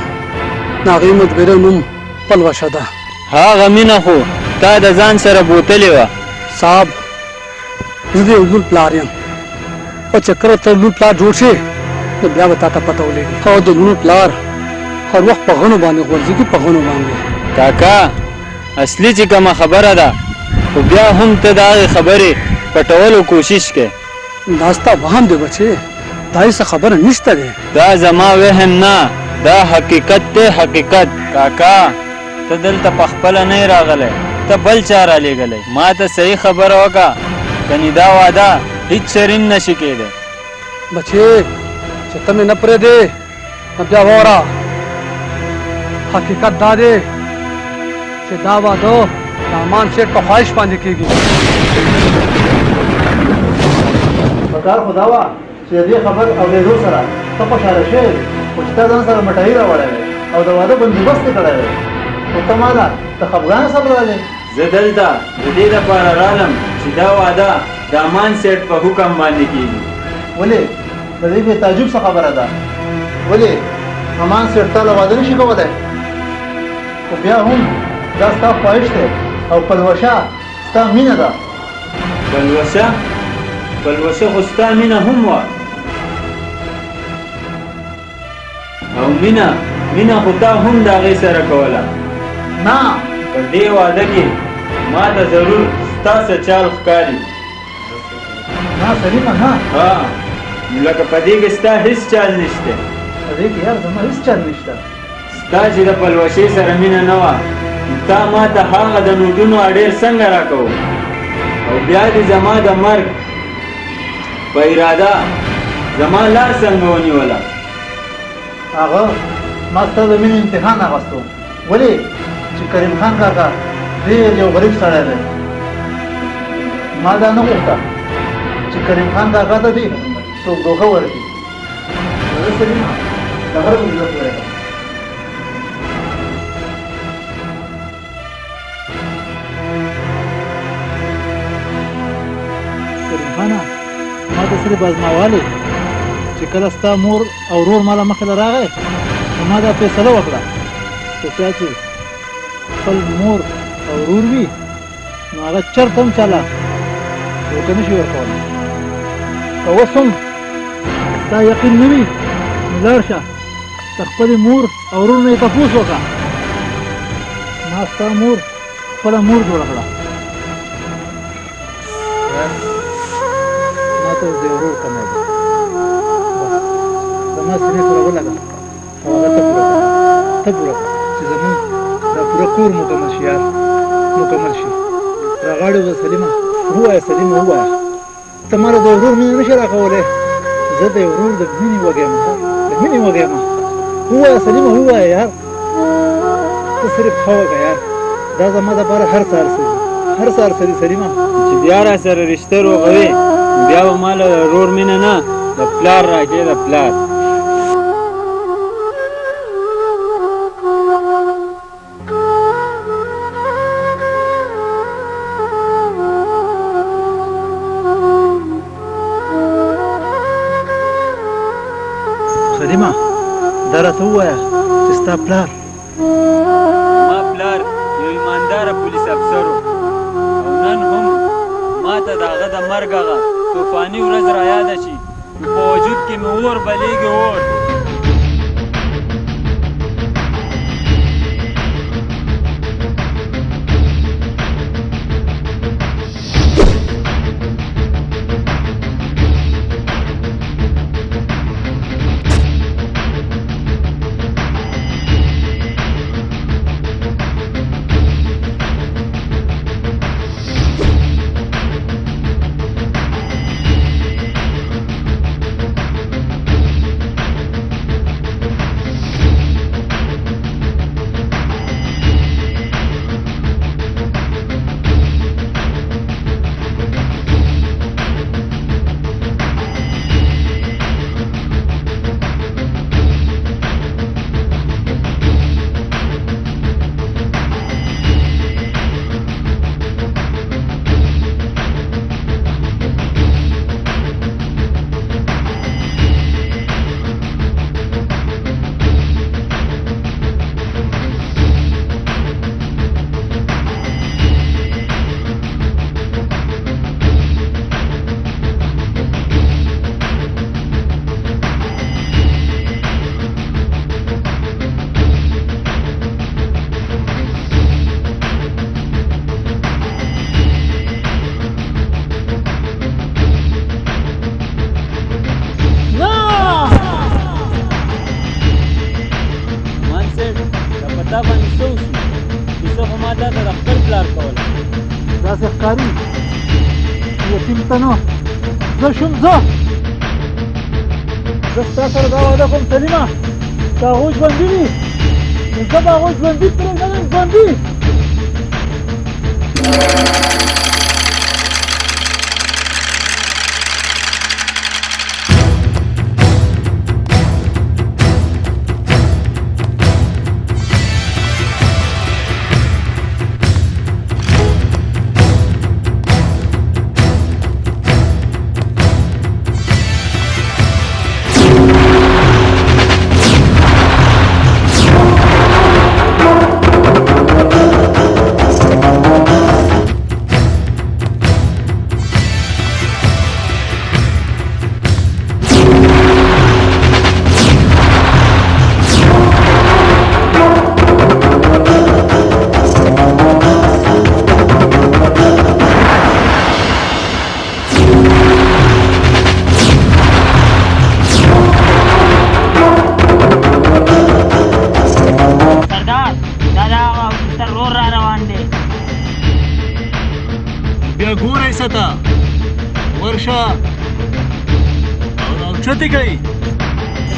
د هغې مدبره نوم پلوشه ده هغه مینه خو تا د ځان سره بوتلې وه صاحب زه د یو لوی پلار یم او چې کله ته لوی پلار جوړ شي نو بیا به تا ته پته ولګي او د لوی پلار هر وخت په غنو باندې غورځېږي په غنو باندې کاکا اصلي چې کومه خبره ده خو بیا هم ته د هغې خبرې پټولو کوشش کوې دا ستا وهم دی بچې دا هېڅ خبره نشته دی دا زما وهم نه دا حقیقت دی حقیقت کاکا ته دلته پخپله نه راغلی ته بل چا رالیږلی ما ته صحیح خبره وکړه کنې دا واده هېڅ شریم نشي کېدی بچې چې ته مې نه پرېږدې نو بیا واوره حقیقت دا دی چې دا واده د امان سیټ په خواهش باندې کېږي پکار خو دا وه چې د دې خبر اورېدو سره ته خوشحاله شوې خو چې تا ځان سره مټاهي راوړی وې او د واده بندوبست یې کړی وې خو ته ما نه ته خفګانه سره رالې زه دلته د دې دپاره رالم چې دا واده د امان سیټ په حکم باندې کېږي ولې د دې بې تعجب څه خبره ده ولې امان سیټ تا له واده نشي کولی خو بیا هم دا ستا خواهش دی او پلوشه ستا مینه ده پلوشه خو ستا مینه هم وه او مینه خو تا هم د هغې سره کوله نه په دې واده کې ما ته ضرور ستا څه چال ښکاري نه سلیمه نه ها نو لکه په دې کې ستا هېڅ چال نشته په دې کې یار زما هېڅ چل نشته ستا چې د پلوشۍ سره مینه نه وه تا ما ته هغه د نوټونو اډیر څنګه راکوو او بیا دې زما د مرګ په اراده زما لار څنګه ونیوله هغه ما ستا د مینې امتحان اخیستو ولې چې کریم خان کاکا ډېر یو غریب سړی دی ما دا نه غوښته چې کریم خان کاکا ته دې څوک دوکه ورکړي زه سلیمه د غره په عزت ویل کریم خانه ما ته صرف ازماوالی چې کله ستا مور او ورور ماله مخې له راغی نو ما دا فیصله وکړه چې چا چې خپل مور او ورور وي نو هغه چرته هم چاله دوکه نشي ورکولی که اوس هم ستا یقین نه وي نو لاړ شه د خپلې مور او ورور نه یې تپوس وکړه ما ستا مور خپله مور جوړه کړه ما ته د ورور کمی دی زما سینې سره ولګه او هغه ته پوره کړه ته پوره کړه چې زمونږ دا پوره کور مکمل شي یار مکمل شي راغاړې وه سلیمه ووایه سلیمه ووایه ته ما له د ورور مینه نشي راکولی زه د ورور د مینې وږی یم د مینې وږی یم ووایه سلیمه ووایه یار ته صرف ښه وکړه یار دا زما دپاره هر څه هر څه هر سلیمه چې بیا را سره رشته روغوي بیا به ما له ورور مینه نه د پلار راکې د پلار سلیمه دا راته ووایه چې ستا پلار ما پلار یو ایمانداره پولیس افسر و او نن هم ما ته د هغه د مرګ هغه طوفاني ورځ را یاده شي په وجود کې مې اور بلیږي اور داسې ښکاري یتیم ته نو زه شوم زه ستا سره دا وعده کوم سلیمه که هغوی ژوندي وي نو زه به هغوی ژوندي پرېږدم ژوندي بیا ګورئ ستا ورشه او راوچتې کړئ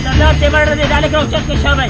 سردار تیمور رضی الله عنه اوچت کې شابه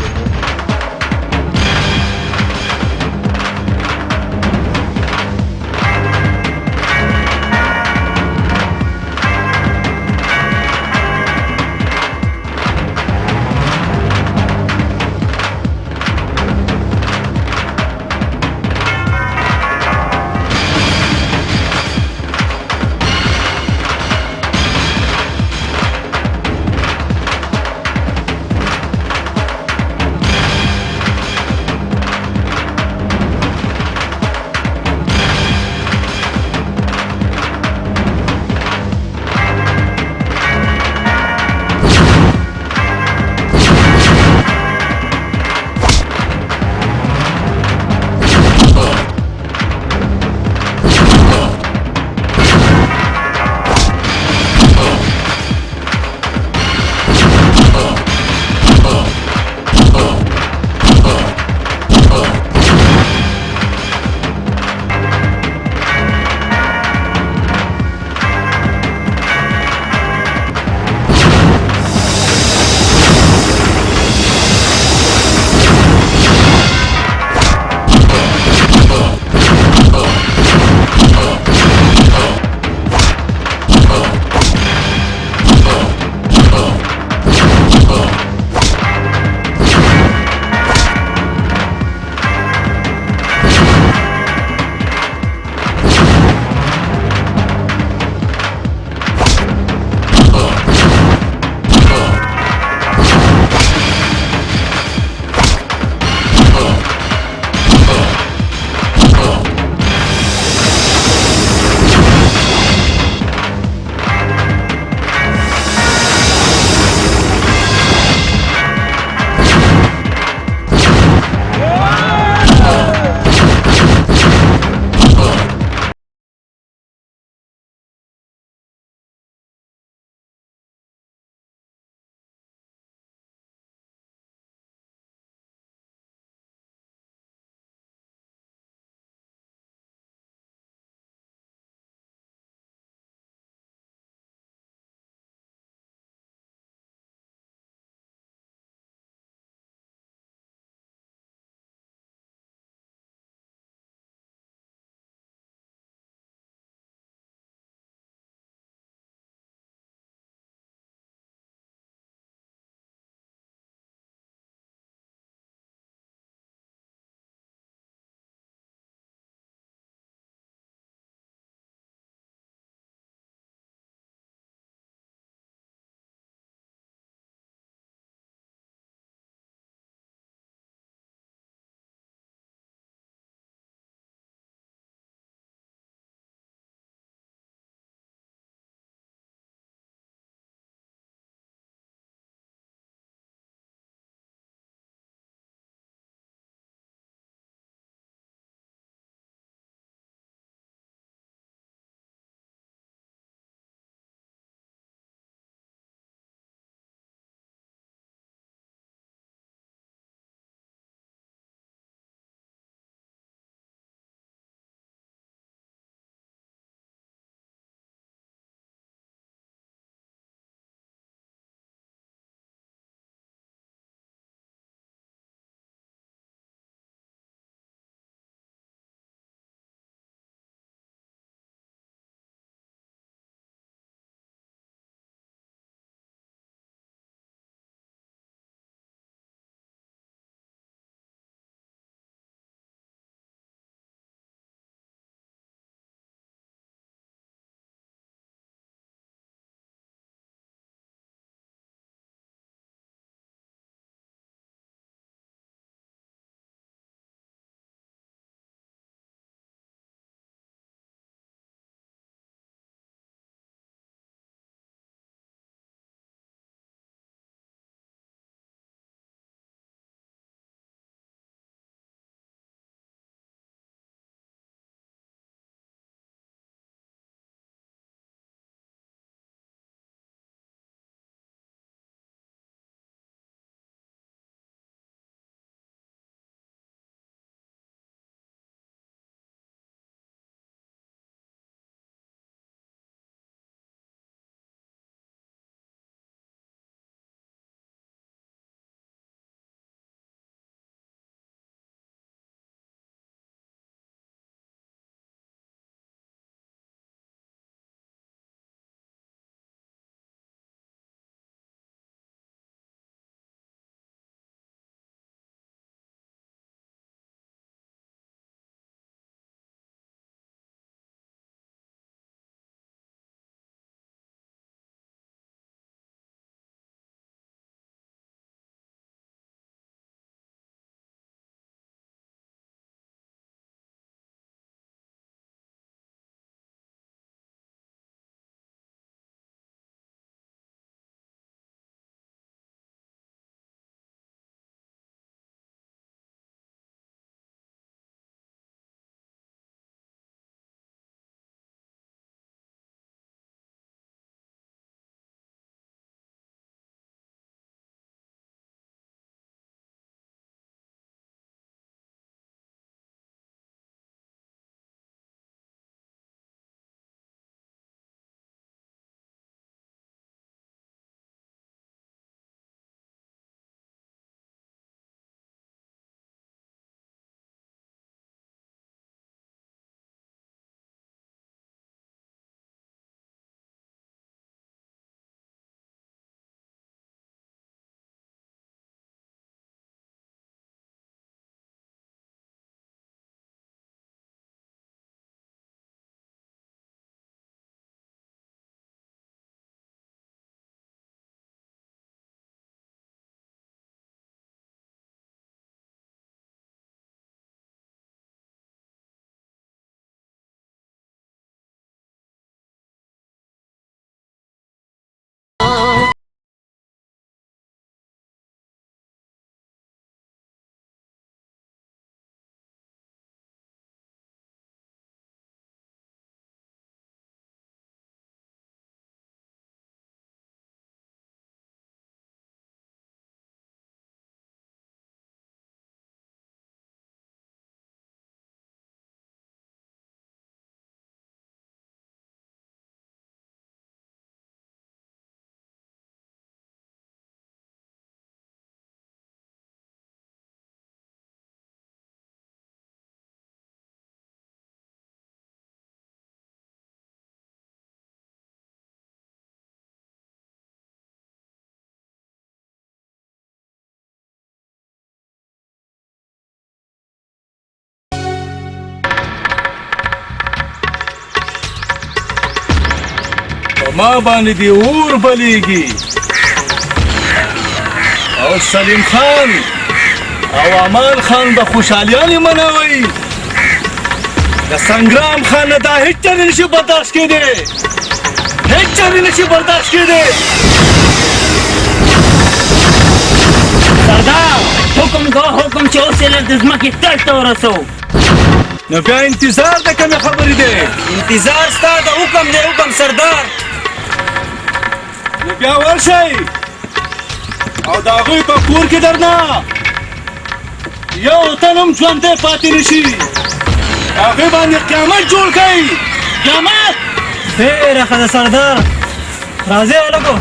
माँ बानी दी और बलेगी और सलीम खान और अमान खान द खुशहालियानी मनावई द संग्राम खान दा हिच्चरी नशी बर्दाश्त के दे सरदार हुक्म दो हुक्म चो से लजमा की तट तो रसो न बया इंतजार दे कमे खबरी दे इंतजार स्ता द हुक्म दे हुक्म सरदार न बया वर्षई और दागुई पर कूर के डरना यो तनम ज्वंदे पाती निशी आगे बांधे क़यामत जोड़ गई क़यामत फिर अखद सरदार राजे वालों को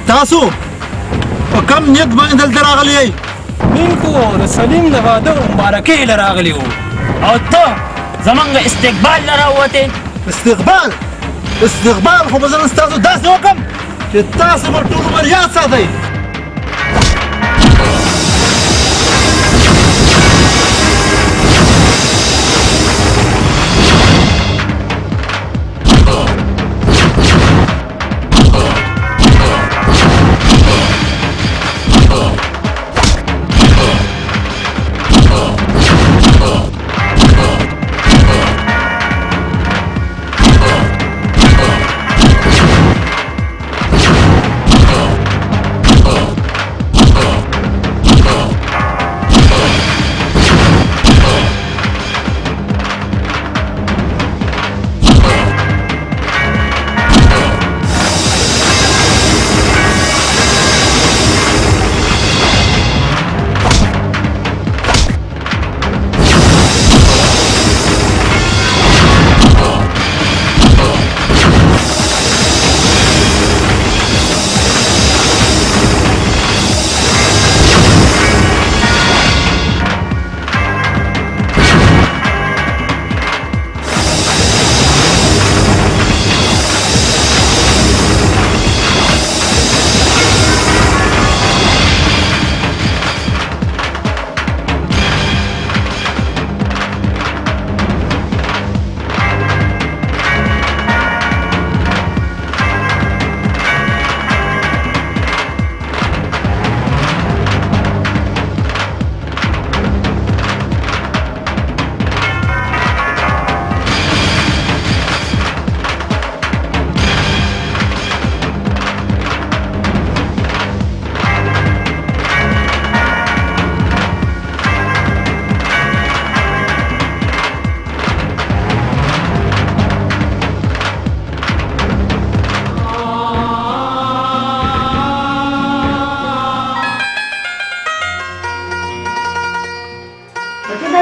تاسو په کم نیت باندې دلته راغلی یئ؟ موږ د سلیم د واده مبارکۍ له راغلي وو او ته زمونږ استقبال له راووتې. استقبال خو به زه نن ستاسو داسې وکړم چې تاسو به ټول عمر یاد ساتئ.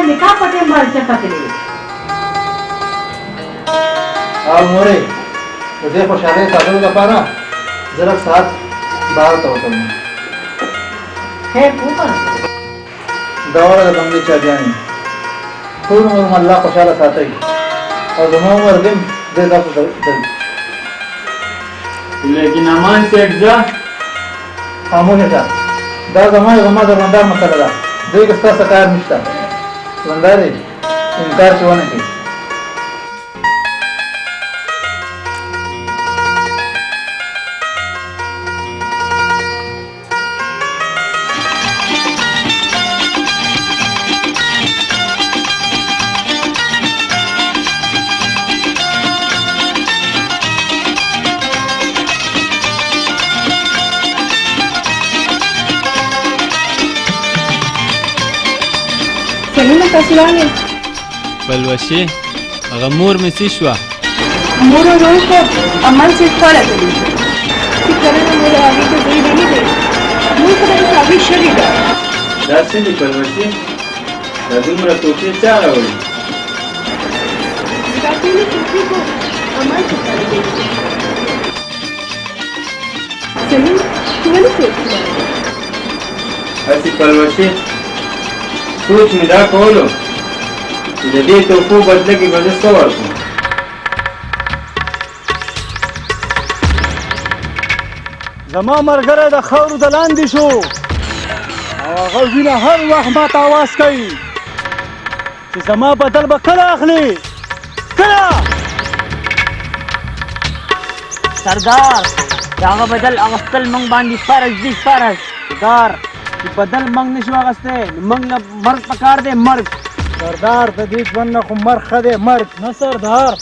निकाह पटे मर चपकले او مورې د دې خوشحالۍ ساتلو لپاره زه لږ ساعت بهر ته وتم. خیر پوپا دا وړه د بنګلې چاګیانې ټول عمر مو الله خوشحاله ساتئ. او زما عمر دیم دی تاسو ته لیکن امان سیټ ځه خاموشه شه دا زما د بندار مسله ده دوی که ستاسو کار نشته بندارې انکار چې ونه کړي سلیمه تاسو راغلئ بلوشي هغه مور مې څه شوه مور ورو خو عمل صرف خواړه کوي چې کله نه مور هغې ته ځای نه دی مور خدای صحابي شوې ده دا څه دي بلوشي دا دومره توپې چا راوړي دا ټولې توپې خو عمل صرف خواړه کوي سلیم ته ولې سوچ کوې هسې بلوشي سوچ مې دا کولو چې د دې توپو بدله کې به زه څه ورکړم زما ملګری د خاورو د لاندې شو او هغه وینه هر وخت ماته اواز کوي چې زما بدل به کله اخلي کله سردار د هغه بدل اخیستل موږ باندې فرض دي فرض سردار چې بدل موږ نشو اخیستی نو موږ له مرګ پکار دی مرګ سردار د دې ژوند نه خو مرګ ښه دی مرګ نه سردار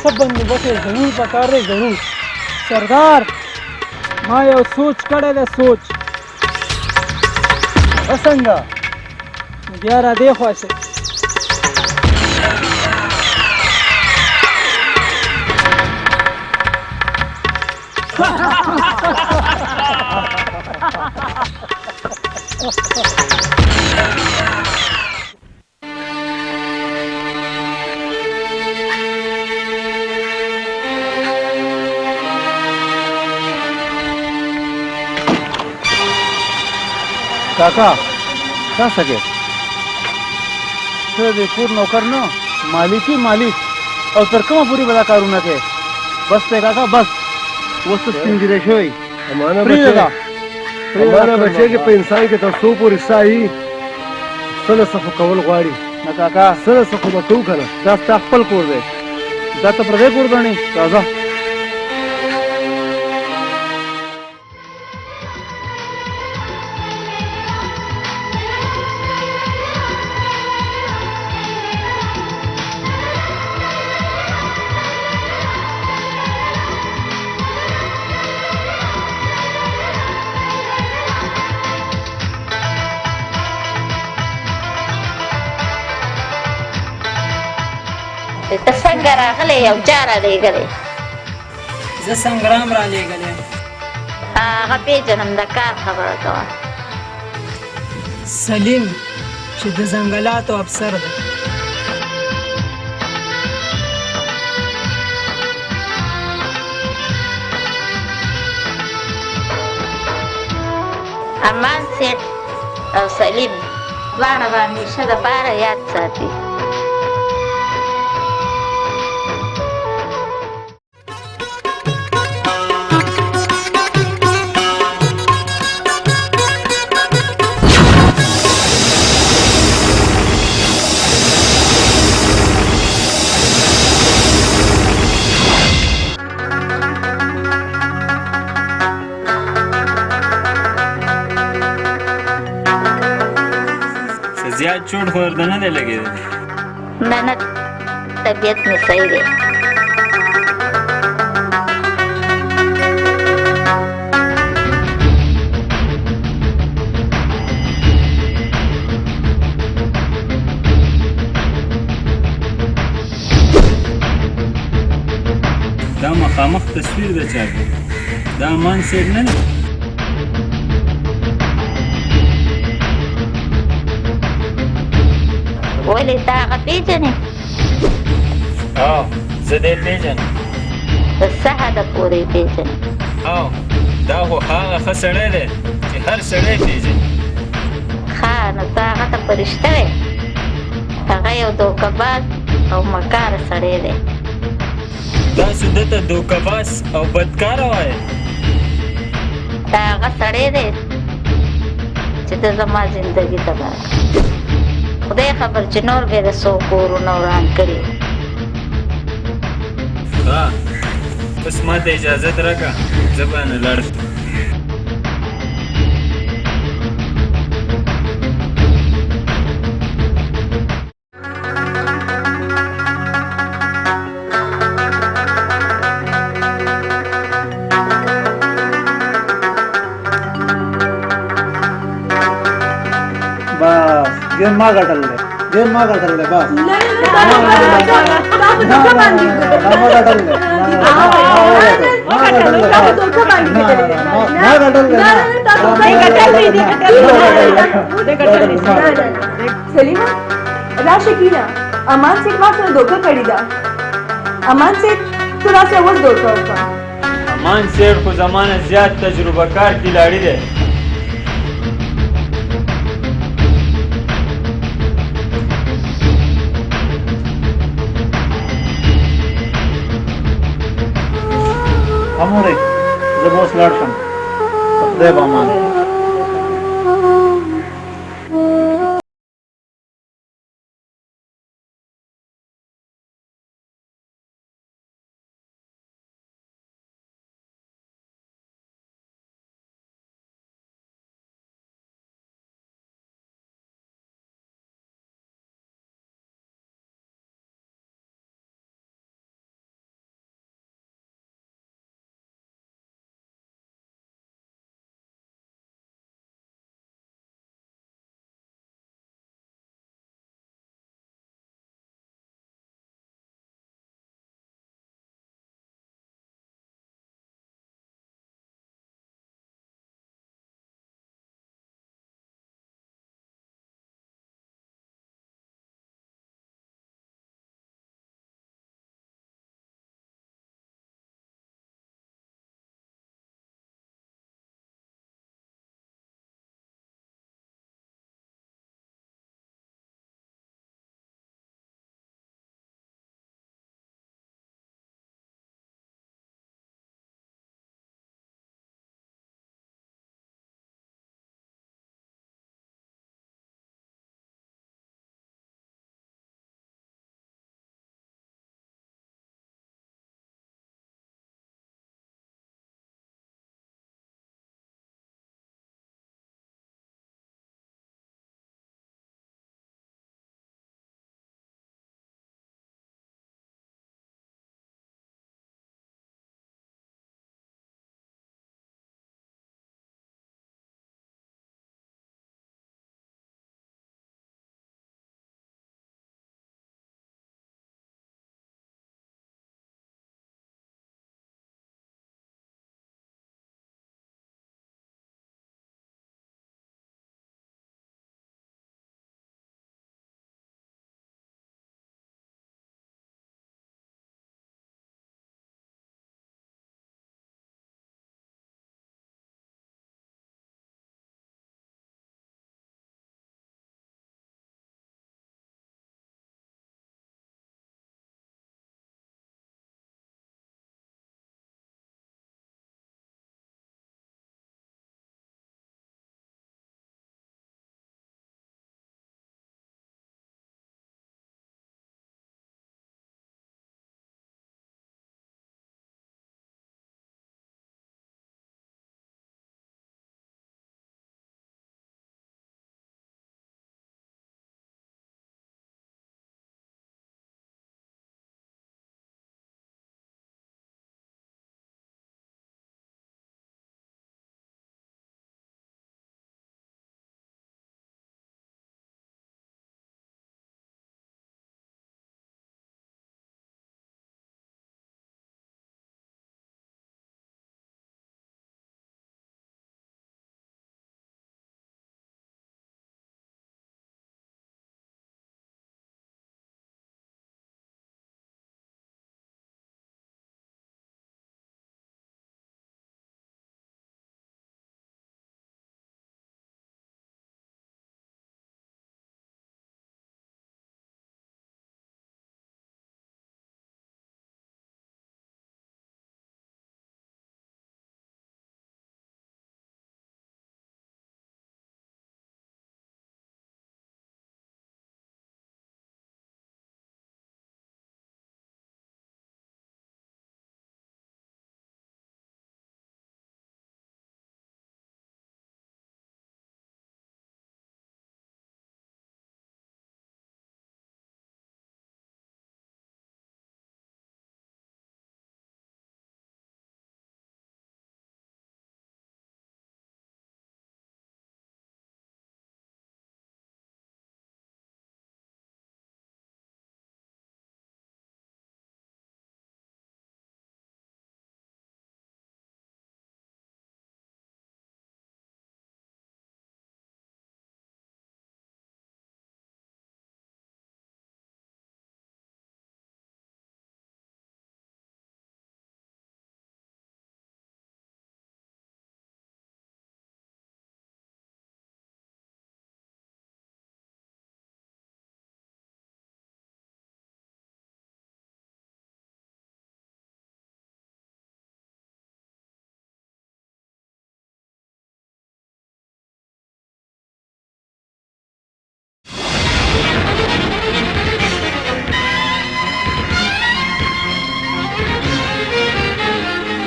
ښه بندوبست یې ضرور پکار دی ضرور سردار ما یو سوچ کړی دی سوچ هغه څنګه بیا را دې خوا شئ کاکا څه سکے ته د کور نوکر نه مالکی مالک او تر کومه پورې به دا کارونه کوې بس دی کاکا بس اوس ته سپین ږیری شوی پرېږده ہمارا بچے کہ په انسان کې تر څو پورې سایي سله څه کول غواړي نه کاکا سله څه به کوو که نه دا ستا خپل کور دی دا ته پردی کور ګڼې راځه ته څنګه راغلی یو چا رالیږلی زه سنګرام رالیږلی یم هغه پېژنم د کار خبره کوه سلیم چې د ځنګلاتو افسر دی امان سیټ او سلیم دواړه به همیشه دپاره یاد ساتي زیات چوټ خو ورته نه دی لګېدلی نه نه طبیعت مې صحیح دی دا مخامخ تصویر د چا دی دا امان صاحب نه دی ولې تا هغه پېژنې او زه دې پېژنم په څه حده پورې یې پېژنې او دا خو هغه ښه سړی دی چې هر سړی پېژني ښه نو ته هغه ته په رښته وې هغه یو دوکهباز او مکار سړی دی. تاسو دته دوکباس او بدکاره وایي. دا هغه سړی دی چې د زما زندګي تباه کړه. خدای خبر چې نور به د څو کورونه وران کړي. ها بس ما ته اجازت راکړه زه به نه لاړ شم. बस गेम मा गटल ले गेम मा गटल ले बस मा गटल ले सलीमा राशिकीना अमान से मात्र धोखा कड़ी दा अमान से थोड़ा सा वो धोखा होगा अमान सेठ को जमाना ज्यादा तजुर्बा कार खिलाड़ी दे. हमरे जबोस लड़कम दे बामान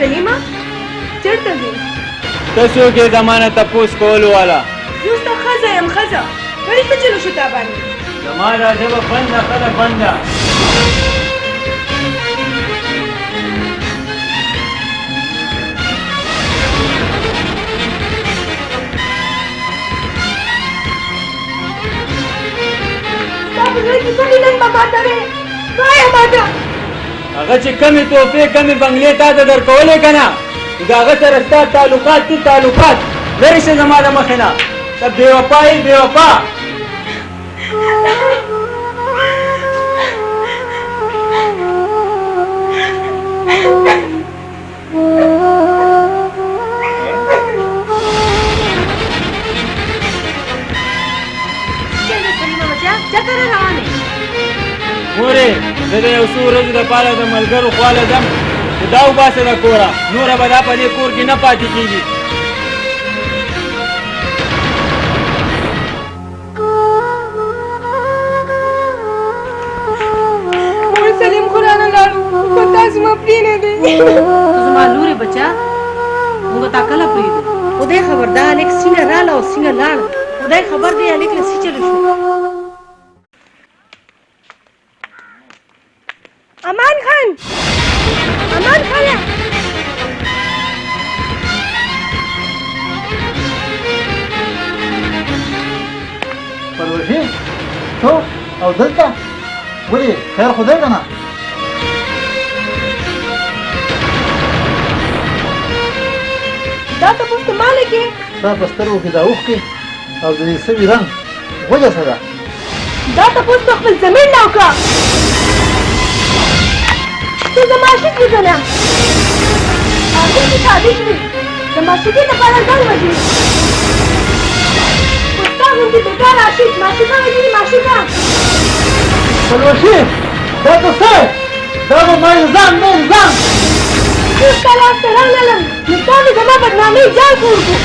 सलीमा चेरته ځې ته څوک یې زمانه تپوس کولو والا زه ستا ښځه یم ښځه ولې څه چلو شو تا باندې زما دا ژبه بنده ښه بنده ستا په زړه کې څه لیدل به ماته وې وایه ماته هغه چې کمې توپې کمې بنګلې تا ته درکولې که نه نو د هغه سره ستا تعلقات دي تعلقات لرې شه زما د مخې نه ته بې وفا یې بې وفا مورې زه د یو څو ورځو دپاره د ملګرو خواله ځم خو دا وباسه د کوره نوره به دا په دې کور کې نه پاتې کېږي مور سلیم خو رانه لاړو خو تاسو ما پرېنږدئ زما لورې بچا موږ تا کله پرېږدو خدای خبر دا هلک سینه راله او سینه لاړه خدای خبر دی هلک له څه چلو شو امان خان امان خانه پروژې تو او دلته ولې خیر خدای که نه دا تپوس ته ما لګې ستا په سترګو کې دا اوښکې او د دې سوي رنګ وجه څه ده دا تپوس ته خپل زمین نه وکړه ته زما عاشق یې که نه هغې چې شادي کړي د معشوقې لپاره ځان وژني خو ستا غوندې بېکاره عاشق معشوقه وژني معشوقه پلوشي دا ته څه دا به ما الزام نه الزام زه ستا لاس ته رانغلم نو تا مې زما بدنامۍ جال کور کړو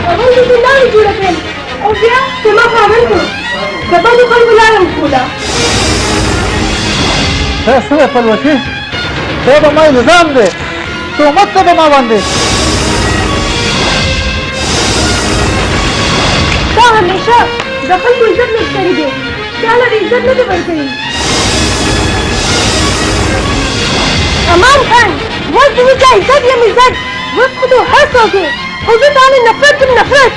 هغوی مې زندانې جوړه کړم او بیا زما خاوند کړو د بدو خلکو لاره وښوده دا څه دی پلوشي دا به ما الزام دی تهمت ته به ما باندې تا همیشه د خلکو عزت لږ کړی دی چا له عزت نه دی ورکوي امان خان اوس زموږ دا عزت یم عزت اوس خو تو هر څوک یې خو زه تا نه نفرت یم نفرت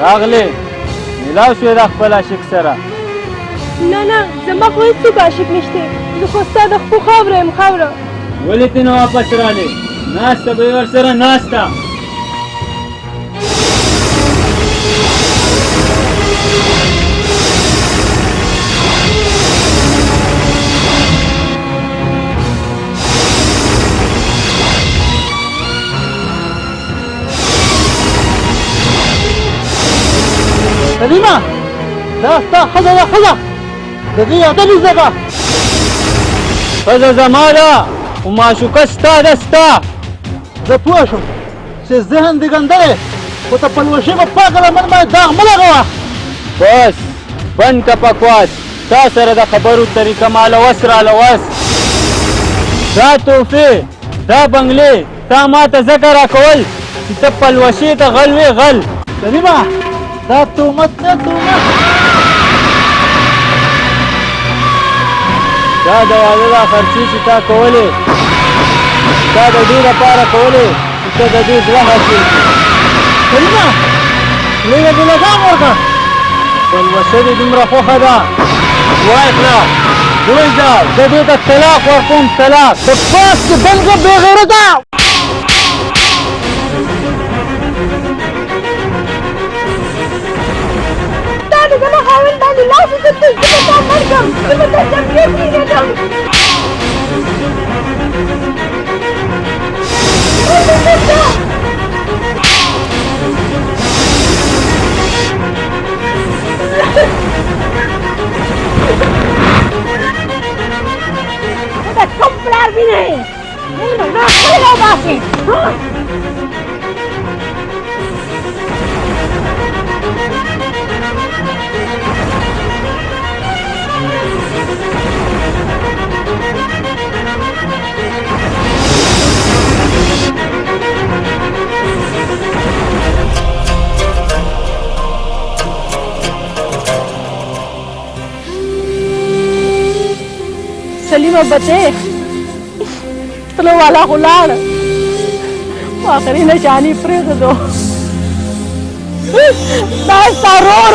راغلې میلاو شوې د خپل عاشق سره نه نه زما خو هېڅوک عاشق نشته زه خو ستا د خپو خاوره یم خاوره ولې ته نه واپس رالې ناسته به یې ورسره ناسته سلیمه دا ستا ښځه ده ښځه د دې ادب یې زده کړه ښځه زما ده خو معشوقه ستا ده ستا زه پوه شوم چې ذهن دې ګنده خو ته پلوشي په پاکه لمن باندې داغ مه لګوه بس بند که بکواس تا سره د خبرو طریقه ماله وس راله وس دا تحفې دا بنګلې تا ما ته ځکه راکول چې ته پلوشې ته غل وې غل سلیمه دا تهمت نه تهمت دا د واده دا خرچې چې تا کولې تا د دې لپاره کولې چې ته د دې زړه حاصل کړې سلیمه لږه دې لګام ورکړه پلوشه دې دومره خوښه ده وایې کړه وایځه زه دې ته طلاق ورکوم طلاق په پاس کې بلګه بېغیرته تا د زما خاوند باندې लाश से तो मर गया मैं जब ये नहीं है कंप्लेंट भी नहीं ना करेगा बाकी सलीमा बचे तलो वाला गुलाड़ आखिरी निशानी प्रेत दो रोज